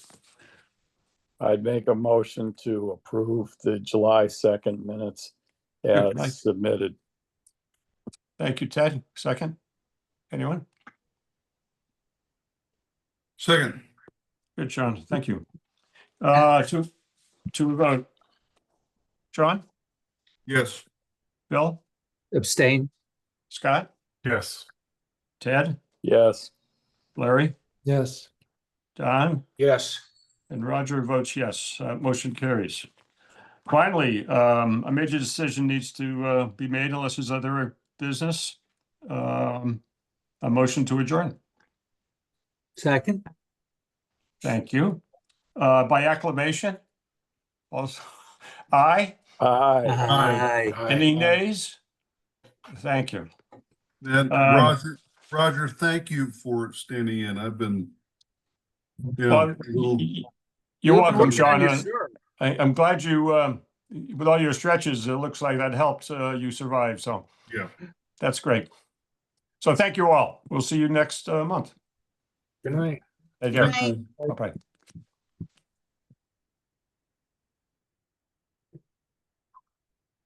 I'd make a motion to approve the July 2nd minutes Good, as submitted. Thank you, Ted. Second? Anyone? Second. Good, Sean. Thank you. To a vote. Sean, Yes. Bill, Abstain? Scott, Yes. Ted, Yes. Larry, Yes. Don, Yes. and Roger votes yes. Motion carries. Finally, a major decision needs to be made unless there's other business. A motion to adjourn. Second? Thank you. By acclamation. Also, aye. Aye. Any nays? Thank you. And Roger, thank you for standing in. I've been. Well, you're welcome, Sean. I'm glad you, with all your stretches, it looks like that helped you survive. So Yeah. that's great. So thank you all. We'll see you next month. Good night. Take care. Good night. Bye-bye.